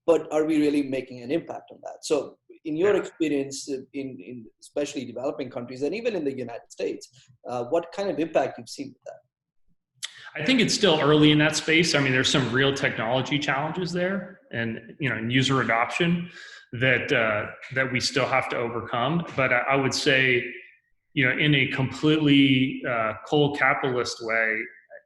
But are we really making an impact on that? So in your experience, in especially developing countries and even in the United States, what kind of impact you've seen with that? I think it's still early in that space. I mean, there's some real technology challenges there and, and user adoption that we still have to overcome. But I would say, in a completely cold capitalist way,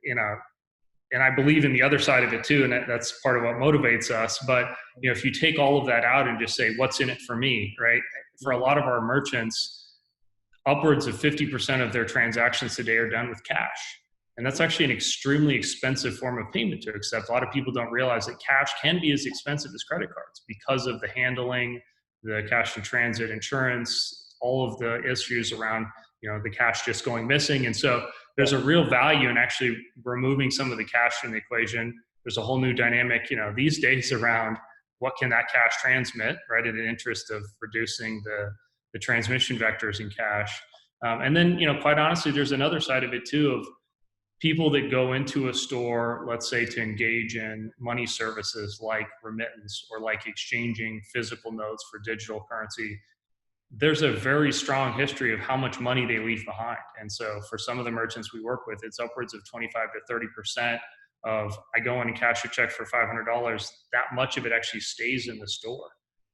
and I believe in the other side of it too, and that's part of what motivates us. But, if you take all of that out and just say, what's in it for me, right? For a lot of our merchants, upwards of 50% of their transactions today are done with cash. And that's actually an extremely expensive form of payment to accept. A lot of people don't realize that cash can be as expensive as credit cards because of the handling, the cash in transit insurance, all of the issues around, the cash just going missing. And so there's a real value in actually removing some of the cash from the equation. There's a whole new dynamic, these days around what can that cash transmit, right? In the interest of reducing the transmission vectors in cash. And then, quite honestly, there's another side of it too of people that go into a store, let's say, to engage in money services like remittance or like exchanging physical notes for digital currency. There's a very strong history of how much money they leave behind. And so for some of the merchants we work with, it's upwards of 25 to 30% of I go in and cash a check for $500, that much of it actually stays in the store.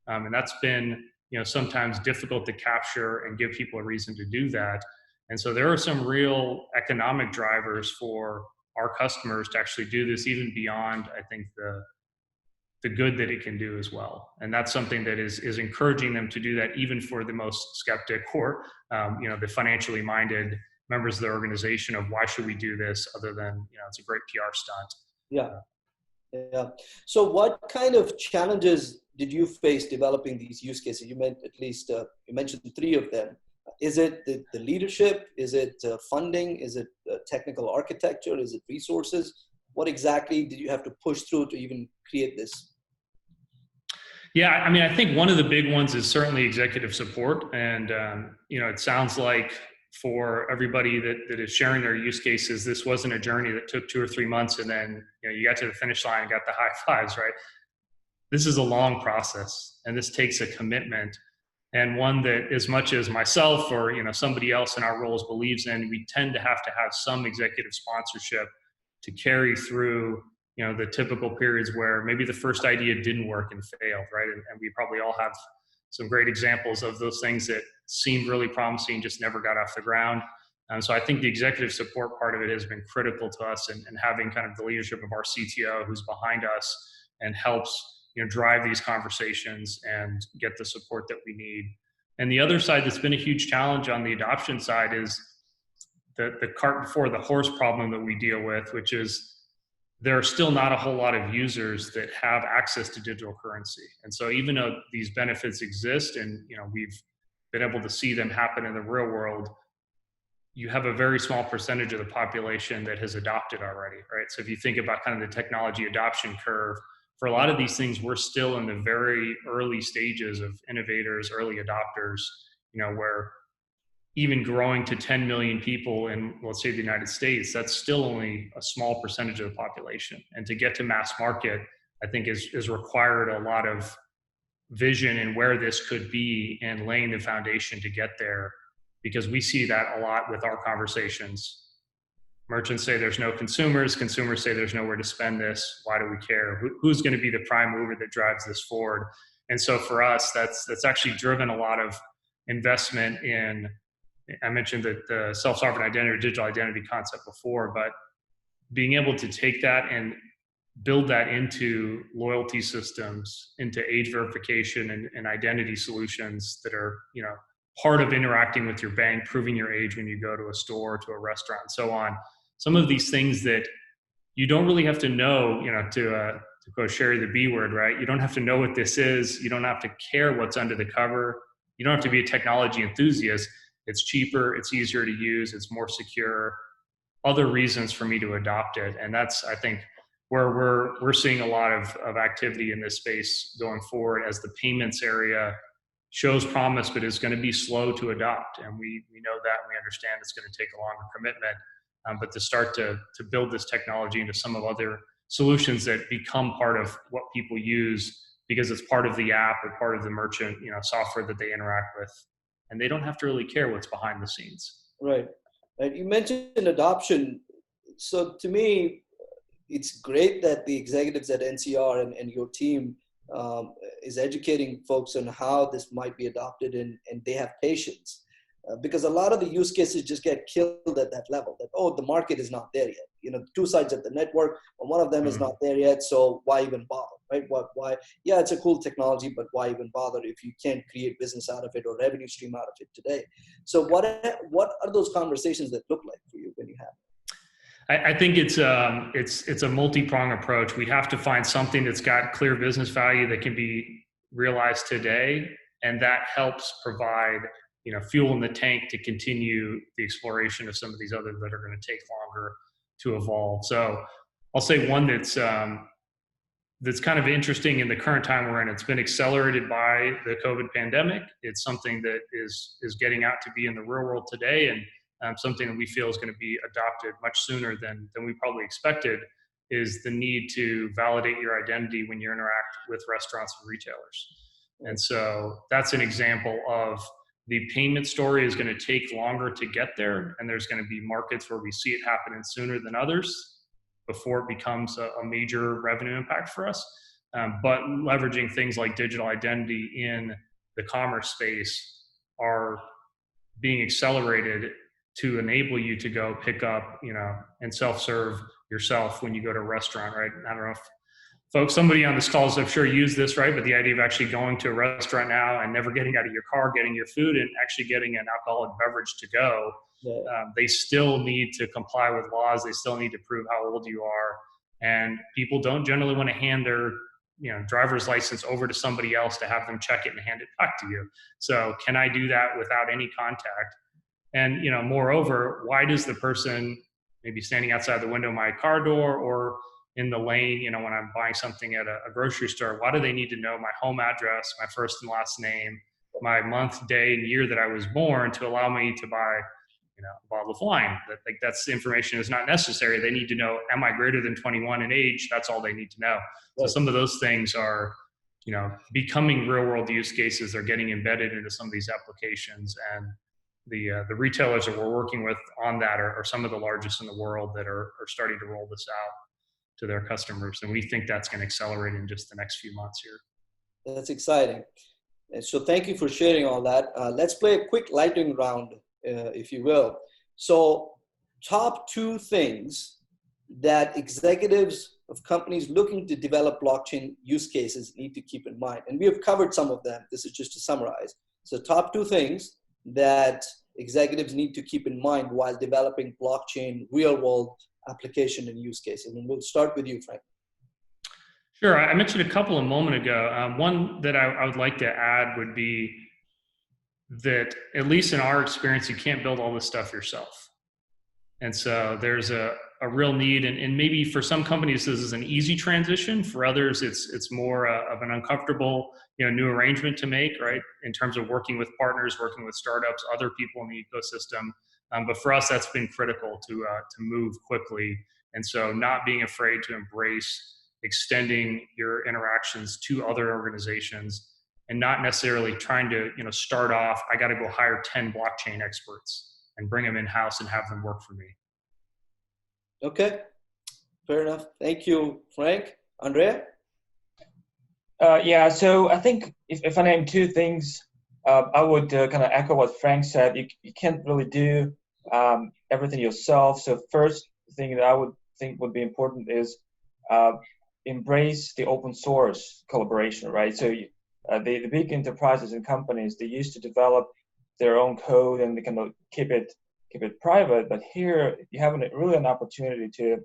And that's been, sometimes difficult to capture and give people a reason to do that. And so there are some real economic drivers for our customers to actually do this, even beyond, I think, the good that it can do as well. And that's something that is encouraging them to do that, even for the most skeptic or, the financially minded members of the organization of why should we do this other than, it's a great PR stunt. Yeah. So what kind of challenges did you face developing these use cases? You mentioned 3 of them. Is it the leadership? Is it funding? Is it technical architecture? Is it resources? What exactly did you have to push through to even create this? Yeah, I mean, I think one of the big ones is certainly executive support. And, it sounds like for everybody that is sharing their use cases, this wasn't a journey that took 2 or 3 months and then, you got to the finish line and got the high fives, right? This is a long process and this takes a commitment. And one that, as much as myself or somebody else in our roles believes in, we tend to have some executive sponsorship to carry through the typical periods where maybe the first idea didn't work and failed, right? And we probably all have some great examples of those things that seemed really promising, just never got off the ground. So I think the executive support part of it has been critical to us, and having kind of the leadership of our CTO who's behind us and helps drive these conversations and get the support that we need. And the other side that's been a huge challenge on the adoption side is the cart before the horse problem that we deal with, which is there are still not a whole lot of users that have access to digital currency. And so even though these benefits exist and we've been able to see them happen in the real world, you have a very small percentage of the population that has adopted already, right? So if you think about kind of the technology adoption curve for a lot of these things, we're still in the very early stages of innovators, early adopters, where even growing to 10 million people in, let's say, the United States, that's still only a small percentage of the population. And to get to mass market, I think is required a lot of vision in where this could be and laying the foundation to get there, because we see that a lot with our conversations. Merchants say there's no consumers say there's nowhere to spend this. Why do we care? Who's going to be the prime mover that drives this forward? And so for us, that's actually driven a lot of investment in, I mentioned the self-sovereign identity or digital identity concept before, but being able to take that and build that into loyalty systems, into age verification and identity solutions that are, part of interacting with your bank, proving your age when you go to a store, to a restaurant, and so on. Some of these things that you don't really have to know, to quote Sherry the B word, right? You don't have to know what this is. You don't have to care what's under the cover. You don't have to be a technology enthusiast. It's cheaper, it's easier to use, it's more secure. Other reasons for me to adopt it. And that's, I think, where we're seeing a lot of activity in this space going forward, as the payments area shows promise, but is going to be slow to adopt. And we know that, and we understand it's going to take a longer commitment. But to start to build this technology into some of other solutions that become part of what people use, because it's part of the app or part of the merchant, software that they interact with, and they don't have to really care what's behind the scenes. Right. You mentioned adoption. So to me, it's great that the executives at NCR and your team is educating folks on how this might be adopted, and they have patience. Because a lot of the use cases just get killed at that level, that, the market is not there yet. Two sides of the network, and one of them is not there yet, so why even bother, right? Why? Yeah, it's a cool technology, but why even bother if you can't create business out of it or revenue stream out of it today? So what are those conversations that look like for you when you have them? I think it's a multi-pronged approach. We have to find something that's got clear business value that can be realized today, and that helps provide fuel in the tank to continue the exploration of some of these others that are going to take longer to evolve. So I'll say one that's kind of interesting in the current time we're in. It's been accelerated by the COVID pandemic. It's something that is getting out to be in the real world today, and something that we feel is going to be adopted much sooner than we probably expected, is the need to validate your identity when you interact with restaurants and retailers. And so that's an example of the payment story is going to take longer to get there, and there's going to be markets where we see it happening sooner than others before it becomes a major revenue impact for us. But leveraging things like digital identity in the commerce space are being accelerated to enable you to go pick up, and self-serve yourself when you go to a restaurant, right? I don't know if folks, somebody on this call is, I'm sure, use this, right? But the idea of actually going to a restaurant now and never getting out of your car, getting your food, and actually getting an alcoholic beverage to go, they still need to comply with laws. They still need to prove how old you are. And people don't generally want to hand their driver's license over to somebody else to have them check it and hand it back to you. So can I do that without any contact? And, moreover, why does the person maybe standing outside the window of my car door or in the lane, when I'm buying something at a grocery store, why do they need to know my home address, my first and last name, my month, day, and year that I was born to allow me to buy, a bottle of wine? That's information is not necessary. They need to know, am I greater than 21 in age? That's all they need to know. So some of those things are, becoming real world use cases. They're getting embedded into some of these applications, and the retailers that we're working with on that are some of the largest in the world that are starting to roll this out to their customers. And we think that's going to accelerate in just the next few months here. That's exciting. And so thank you for sharing all that. Let's play a quick lightning round, if you will. So top 2 things that executives of companies looking to develop blockchain use cases need to keep in mind. And we have covered some of them. This is just to summarize. So top 2 things that executives need to keep in mind while developing blockchain real world application and use cases. And we'll start with you, Frank. Sure. I mentioned a couple a moment ago. One that I would like to add would be that, at least in our experience, you can't build all this stuff yourself. And so there's a a real need, and maybe for some companies this is an easy transition. For others, it's more of an uncomfortable, new arrangement to make, right? In terms of working with partners, working with startups, other people in the ecosystem. But for us, that's been critical to move quickly, and so not being afraid to embrace extending your interactions to other organizations, and not necessarily trying to start off, I got to go hire 10 blockchain experts and bring them in-house and have them work for me. Okay, fair enough. Thank you, Frank. Andrea? Yeah, so I think if I name two things, I would kind of echo what Frank said. You can't really do everything yourself. So first thing that I would think would be important is embrace the open source collaboration, right? So the big enterprises and companies, they used to develop their own code and they kind of keep it private. But here you have really an opportunity to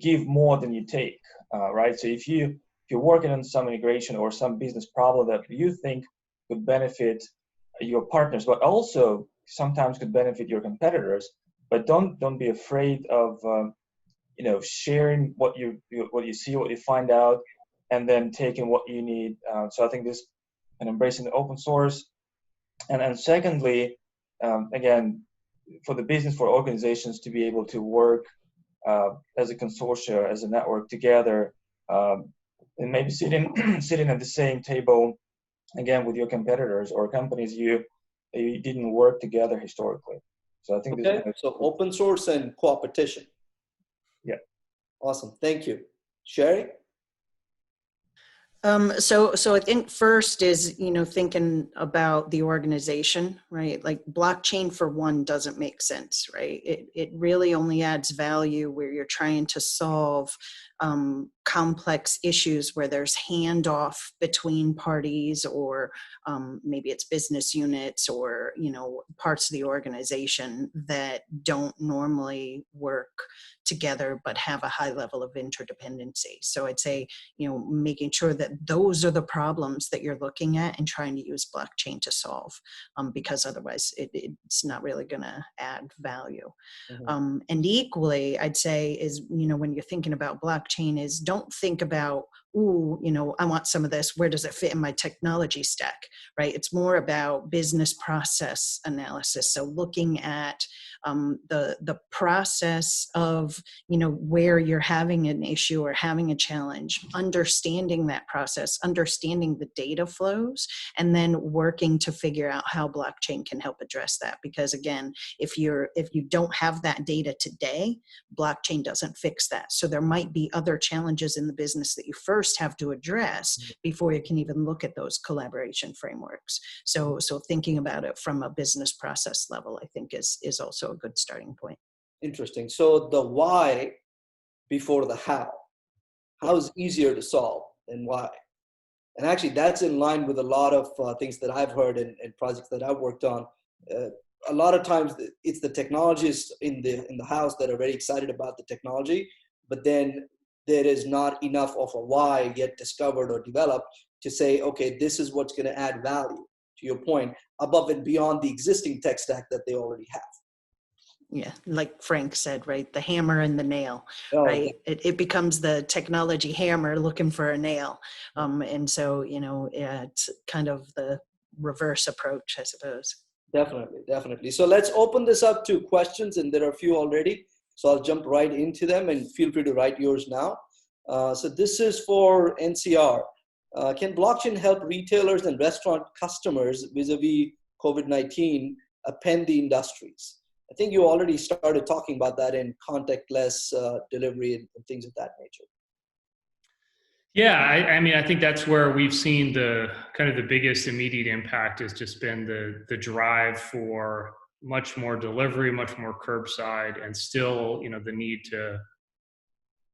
give more than you take, right? So if you're working on some integration or some business problem that you think could benefit your partners, but also sometimes could benefit your competitors, but don't be afraid of sharing what you see, what you find out, and then taking what you need. So I think this and embracing the open source, and secondly, again, for the business, for organizations to be able to work as a consortia, as a network together, and maybe sitting at the same table again with your competitors or companies you didn't work together historically. So I think okay. So open source and co-opetition. Yeah. Awesome. Thank you. Sherry? So I think first is, thinking about the organization, right? Like blockchain for one doesn't make sense, right? It really only adds value where you're trying to solve complex issues where there's handoff between parties, or maybe it's business units or, parts of the organization that don't normally work together but have a high level of interdependency. So I'd say, making sure that those are the problems that you're looking at and trying to use blockchain to solve, because otherwise it's not really going to add value. Mm-hmm. And equally, I'd say is, when you're thinking about blockchain, is don't think about, I want some of this. Where does it fit in my technology stack, right? It's more about business process analysis. So looking at the process of, where you're having an issue or having a challenge, understanding that process, understanding the data flows, and then working to figure out how blockchain can help address that. Because again, if you don't have that data today, blockchain doesn't fix that. So there might be other challenges in the business that you first have to address before you can even look at those collaboration frameworks. So thinking about it from a business process level, I think is also a good starting point. Interesting. So the why before the how. How is easier to solve than why? And actually, that's in line with a lot of things that I've heard in projects that I've worked on. A lot of times, it's the technologists in the house that are very excited about the technology, but then there is not enough of a why yet discovered or developed to say, okay, this is what's going to add value, to your point, above and beyond the existing tech stack that they already have. Yeah, like Frank said, right? The hammer and the nail, right? It becomes the technology hammer looking for a nail. And so, it's kind of the reverse approach, I suppose. Definitely. So let's open this up to questions, and there are a few already. So I'll jump right into them, and feel free to write yours now. So this is for NCR. Can blockchain help retailers and restaurant customers vis-a-vis COVID-19 append the industries? I think you already started talking about that in contactless delivery and things of that nature. Yeah, I mean, I think that's where we've seen the kind of the biggest immediate impact has just been the drive for much more delivery, much more curbside, and still, the need to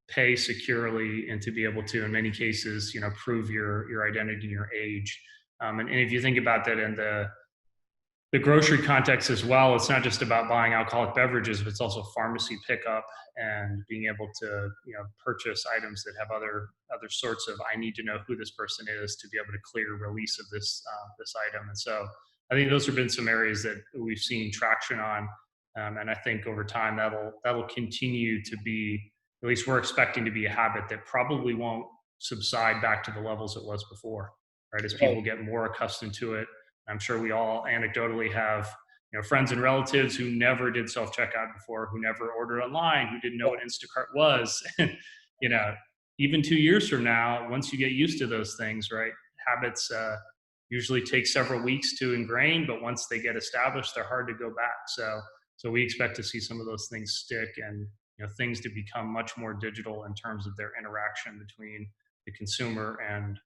pay securely and to be able to, in many cases, prove your identity and your age. And if you think about that in the grocery context as well, it's not just about buying alcoholic beverages, but it's also pharmacy pickup and being able to, purchase items that have other sorts of, I need to know who this person is to be able to clear release of this item. And so I think those have been some areas that we've seen traction on. And I think over time that'll continue to be, at least we're expecting to be a habit that probably won't subside back to the levels it was before, right? As people get more accustomed to it. I'm sure we all anecdotally have, friends and relatives who never did self-checkout before, who never ordered online, who didn't know what Instacart was. Even 2 years from now, once you get used to those things, right? Habits usually take several weeks to ingrain, but once they get established, they're hard to go back. So we expect to see some of those things stick, and things to become much more digital in terms of their interaction between the consumer and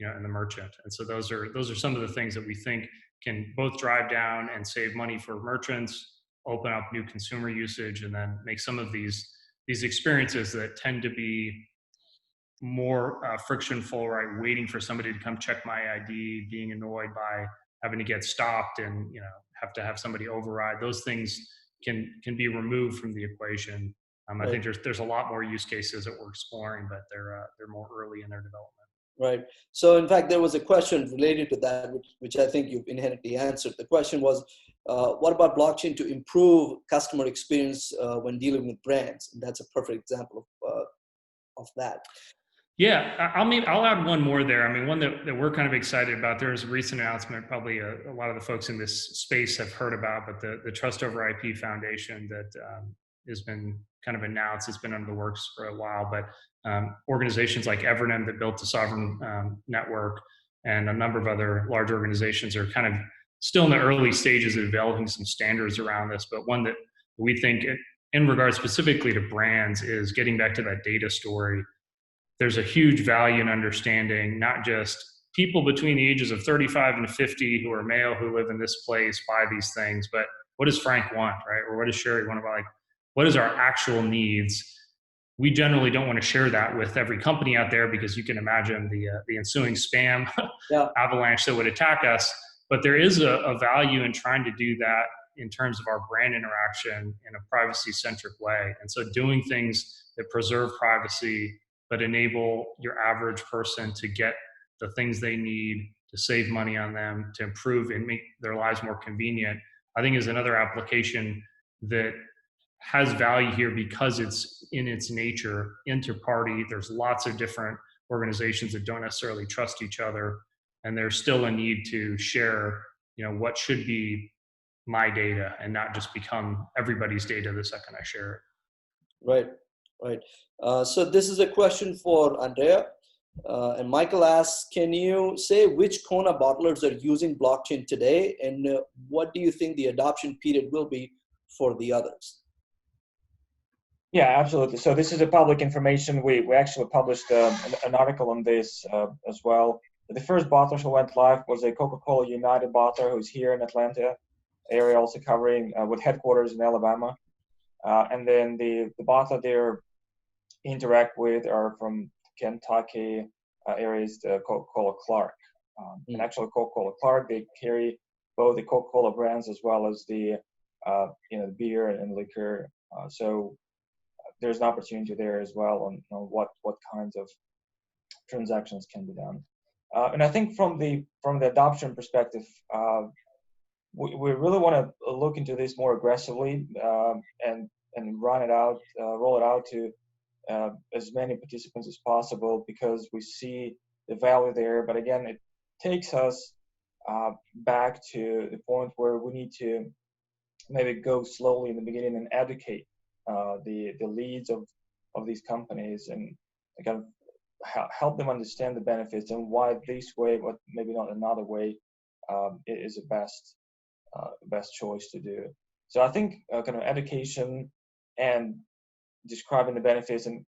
and the merchant. And so those are some of the things that we think can both drive down and save money for merchants, open up new consumer usage, and then make some of these experiences that tend to be more frictionful, right? Waiting for somebody to come check my ID, being annoyed by having to get stopped and have to have somebody override. Those things can be removed from the equation. I think there's a lot more use cases that we're exploring, but they're more early in their development. Right. So in fact, there was a question related to that, which I think you've inherently answered. The question was, what about blockchain to improve customer experience when dealing with brands? And that's a perfect example of that. Yeah, I'll add one more there. I mean, one that we're kind of excited about. There's a recent announcement, probably a lot of the folks in this space have heard about, but the Trust Over IP Foundation that has been kind of announced. It's been under the works for a while, but organizations like Evernym that built the Sovereign Network and a number of other large organizations are kind of still in the early stages of developing some standards around this. But one that we think in regards specifically to brands is getting back to that data story. There's a huge value in understanding not just people between the ages of 35 and 50 who are male who live in this place buy these things, but what does Frank want, right? Or what does Sherry want to buy? What is our actual needs? We generally don't want to share that with every company out there because you can imagine the ensuing spam avalanche that would attack us. But there is a value in trying to do that in terms of our brand interaction in a privacy-centric way. And so doing things that preserve privacy but enable your average person to get the things they need, to save money on them, to improve and make their lives more convenient, I think is another application that has value here because it's in its nature inter-party. There's lots of different organizations that don't necessarily trust each other, and there's still a need to share, what should be my data and not just become everybody's data the second I share it. Right. So this is a question for Andrea. And Michael asks, can you say which Kona bottlers are using blockchain today, and what do you think the adoption period will be for the others? Yeah, absolutely. So this is a public information. We actually published an article on this as well. The first bottler who went live was a Coca-Cola United bottler who's here in Atlanta area, also covering with headquarters in Alabama. And then the bottler they're interact with are from Kentucky areas, Coca-Cola Clark. And actually Coca-Cola Clark, they carry both the Coca-Cola brands as well as the beer and liquor. So there's an opportunity there as well on what kinds of transactions can be done. And I think from the adoption perspective, we really want to look into this more aggressively and roll it out to as many participants as possible, because we see the value there. But again, it takes us back to the point where we need to maybe go slowly in the beginning and educate the leads of these companies and kind of help them understand the benefits and why this way, but maybe not another way, is the best choice to do. So I think kind of education and describing the benefits, and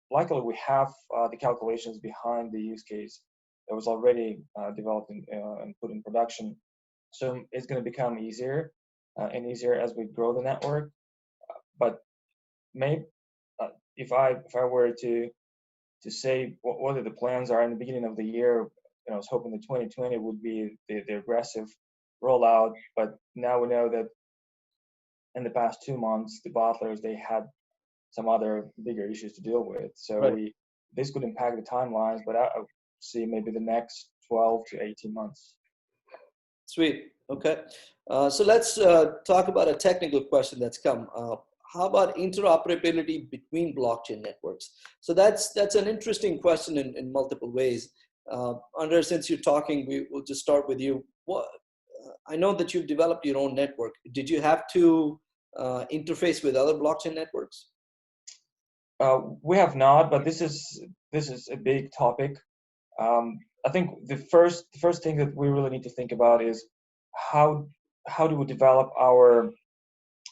likely we have the calculations behind the use case that was already developed and put in production. So it's going to become easier and easier as we grow the network. But maybe if I were to say what the plans are in the beginning of the year, I was hoping that 2020 would be the aggressive rollout. But now we know that in the past 2 months, the bottlers, they had some other bigger issues to deal with. So this could impact the timelines, but I see maybe the next 12 to 18 months. Sweet. Okay. So let's talk about a technical question that's come. How about interoperability between blockchain networks? So that's an interesting question in multiple ways. Andre, since you're talking, we'll just start with you. I know that you've developed your own network. Did you have to interface with other blockchain networks? We have not, but this is a big topic. I think the first thing that we really need to think about is how do we develop our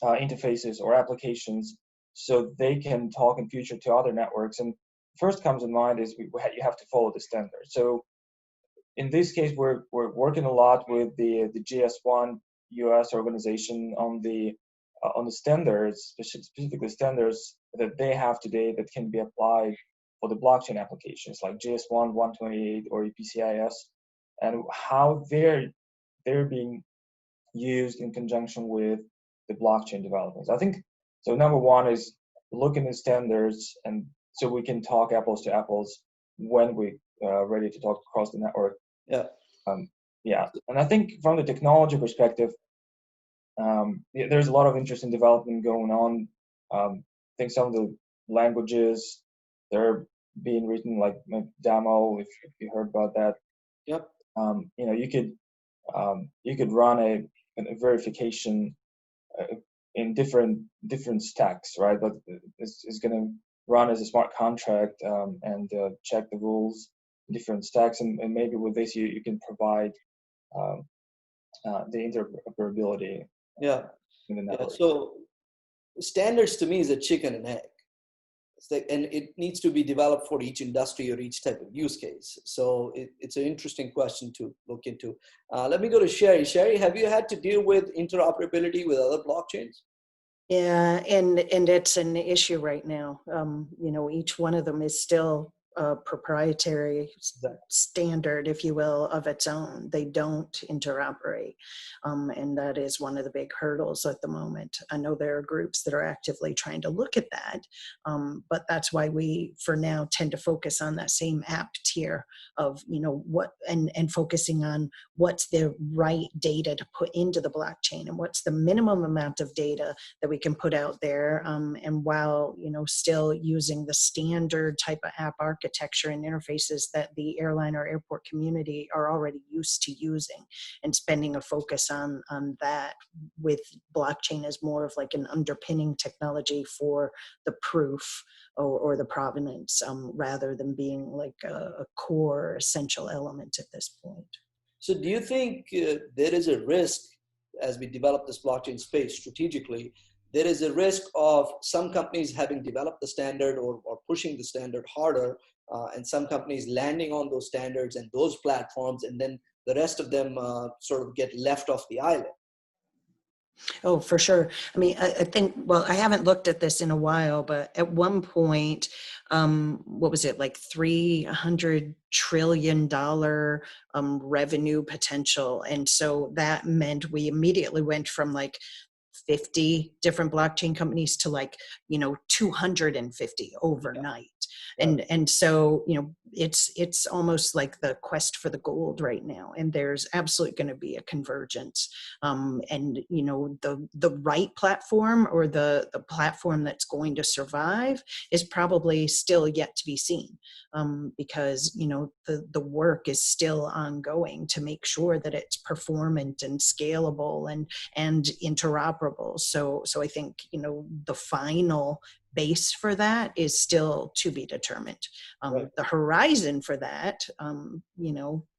interfaces or applications so they can talk in future to other networks. And first comes in mind is you have to follow the standard. So in this case, we're working a lot with the GS1 US organization on the standards, specifically standards that they have today that can be applied for the blockchain applications like GS1, 128, or EPCIS, and how they're being used in conjunction with the blockchain developments. I think so. Number one is looking at standards, and so we can talk apples to apples when we ready to talk across the network. Yeah. Yeah, and I think from the technology perspective, there's a lot of interesting development going on. I think some of the languages they're being written like DAMO, if you heard about that. Yep. You could run a verification in different stacks, right? But it's going to run as a smart contract and check the rules in different stacks, and maybe with this you can provide the interoperability. Yeah. In the network. Yeah. So standards to me is a chicken and egg. And it needs to be developed for each industry or each type of use case. So it's an interesting question to look into. Let me go to Sherry. Sherry, have you had to deal with interoperability with other blockchains? Yeah, and it's an issue right now. Each one of them is still a proprietary standard, if you will, of its own. They don't interoperate. And that is one of the big hurdles at the moment. I know there are groups that are actively trying to look at that, but that's why we, for now, tend to focus on that same app tier of, what, and focusing on what's the right data to put into the blockchain and what's the minimum amount of data that we can put out there. And while, still using the standard type of app architecture and interfaces that the airline or airport community are already used to using, and spending a focus on that, with blockchain as more of like an underpinning technology for the proof or the provenance, rather than being like a core essential element at this point. So do you think there is a risk as we develop this blockchain space strategically, there is a risk of some companies having developed the standard or pushing the standard harder, and some companies landing on those standards and those platforms, and then the rest of them sort of get left off the island? Oh, for sure. I mean, I think, well, I haven't looked at this in a while, but at one point, what was it, like $300 trillion revenue potential. And so that meant we immediately went from like 50 different blockchain companies to like, 250 overnight. And so, it's almost like the quest for the gold right now. And there's absolutely going to be a convergence. And, the right platform, or the platform that's going to survive, is probably still yet to be seen. Because, the work is still ongoing to make sure that it's performant and scalable and interoperable. So I think, the final base for that is still to be determined. Right. The horizon for that,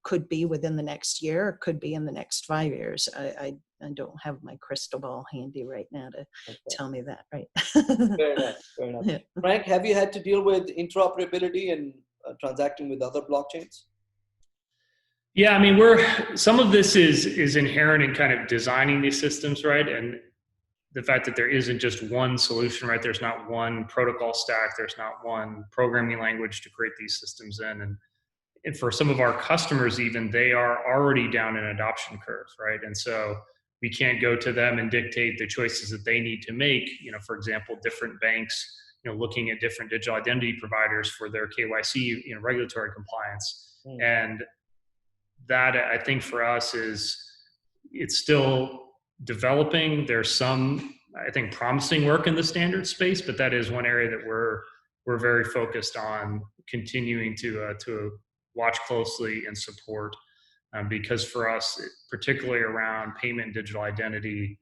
could be within the next year, could be in the next 5 years. I don't have my crystal ball handy right now to tell me that, right? Fair enough. Fair enough. Yeah. Frank, have you had to deal with interoperability and transacting with other blockchains? Yeah, I mean, some of this is inherent in kind of designing these systems, right? And the fact that there isn't just one solution, right? There's not one protocol stack. There's not one programming language to create these systems in. And for some of our customers, even, they are already down an adoption curve, right? And so we can't go to them and dictate the choices that they need to make. For example, different banks, looking at different digital identity providers for their KYC, regulatory compliance. And that, I think, for us is it's still developing. There's some, I think, promising work in the standard space, but that is one area that we're very focused on continuing to watch closely and support, because for us, particularly around payment and digital identity,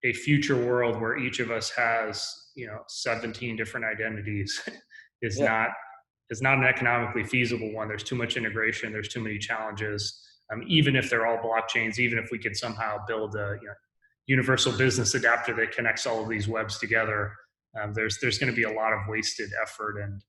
a future world where each of us has 17 different identities is not an economically feasible one. There's too much integration. There's too many challenges. Even if they're all blockchains, even if we could somehow build a universal business adapter that connects all of these webs together, there's going to be a lot of wasted effort and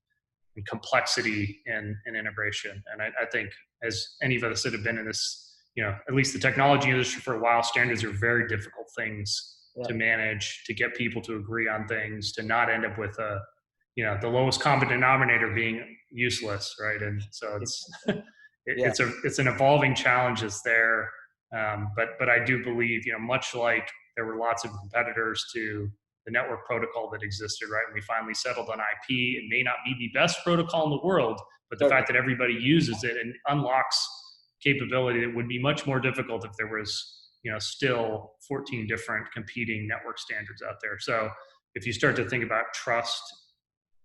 complexity in integration. And I think, as any of us that have been in this, at least the technology industry for a while, standards are very difficult things to manage, to get people to agree on things, to not end up with the lowest common denominator being useless, right? And so it's an evolving challenge that's there. But I do believe, much like there were lots of competitors to the network protocol that existed, right? And we finally settled on IP. It may not be the best protocol in the world, but the fact that everybody uses it and unlocks capability that would be much more difficult if there was, still 14 different competing network standards out there. So if you start to think about trust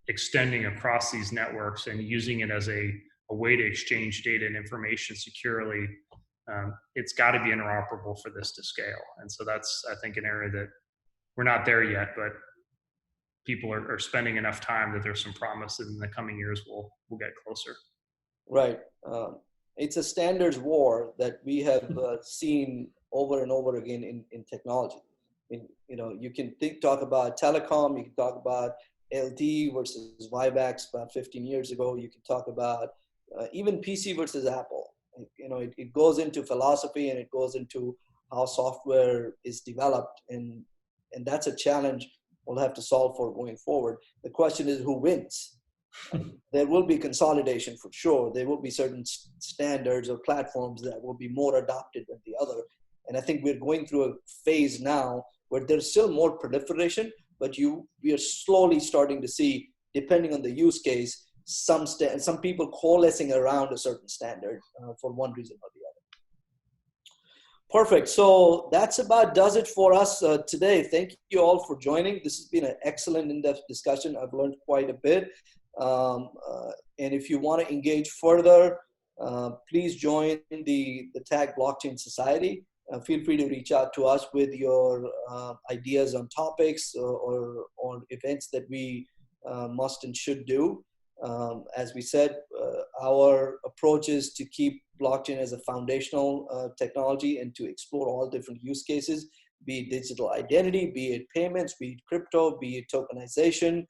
extending across these networks and using it as a way to exchange data and information securely, it's got to be interoperable for this to scale. And so that's, I think, an area that we're not there yet, but people are spending enough time that there's some promise that in the coming years we'll get closer. Right. It's a standards war that we have seen over and over again in technology. You can talk about telecom, you can talk about LTE versus WiMAX about 15 years ago. You can talk about even PC versus Apple. It goes into philosophy and it goes into how software is developed, and that's a challenge we'll have to solve for going forward. The question is, who wins? There will be consolidation for sure. There will be certain standards or platforms that will be more adopted than the other. And I think we're going through a phase now where there's still more proliferation, but we are slowly starting to see, depending on the use case, some people coalescing around a certain standard for one reason or the other. Perfect. So that's about does it for us today. Thank you all for joining. This has been an excellent in-depth discussion. I've learned quite a bit. And if you want to engage further, please join the TAG Blockchain Society. Feel free to reach out to us with your ideas on topics or events that we must and should do. As we said, our approach is to keep blockchain as a foundational technology and to explore all different use cases, be it digital identity, be it payments, be it crypto, be it tokenization,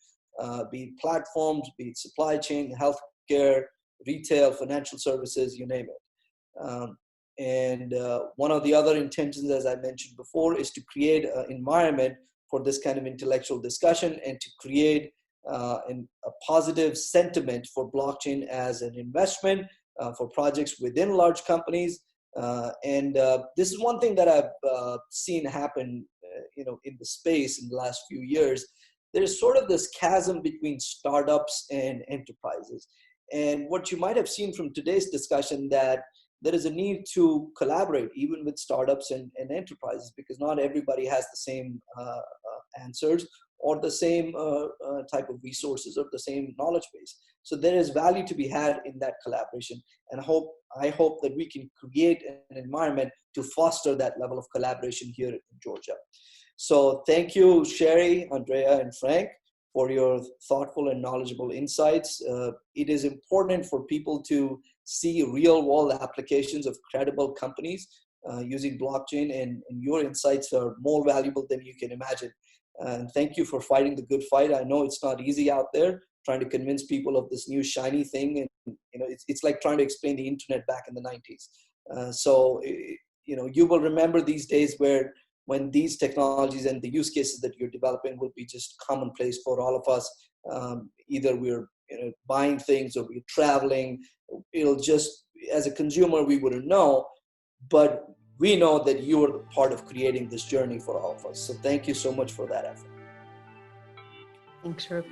be it platforms, be it supply chain, healthcare, retail, financial services, you name it. And one of the other intentions, as I mentioned before, is to create an environment for this kind of intellectual discussion and to create a positive sentiment for blockchain as an investment for projects within large companies. And this is one thing that I've seen happen, in the space in the last few years. There's sort of this chasm between startups and enterprises. And what you might have seen from today's discussion, that there is a need to collaborate even with startups and enterprises, because not everybody has the same answers or the same type of resources or the same knowledge base. So there is value to be had in that collaboration. And I hope that we can create an environment to foster that level of collaboration here in Georgia. So thank you, Sherry, Andrea, and Frank, for your thoughtful and knowledgeable insights. It is important for people to see real-world applications of credible companies using blockchain, and your insights are more valuable than you can imagine. And thank you for fighting the good fight. I know it's not easy out there trying to convince people of this new shiny thing, and it's like trying to explain the internet back in the 90s. So you will remember these days when these technologies and the use cases that you're developing will be just commonplace for all of us. Either we're buying things or we're traveling. It'll just, as a consumer, we wouldn't know, but we know that you are part of creating this journey for all of us. So thank you so much for that effort. Thanks, Roop.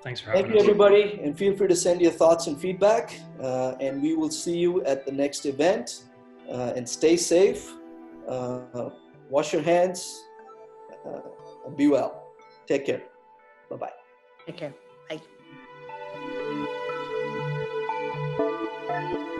Thanks for having us. Thank you, everybody. And feel free to send your thoughts and feedback. And we will see you at the next event. And stay safe. Wash your hands. Be well. Take care. Bye-bye. Take care. Bye.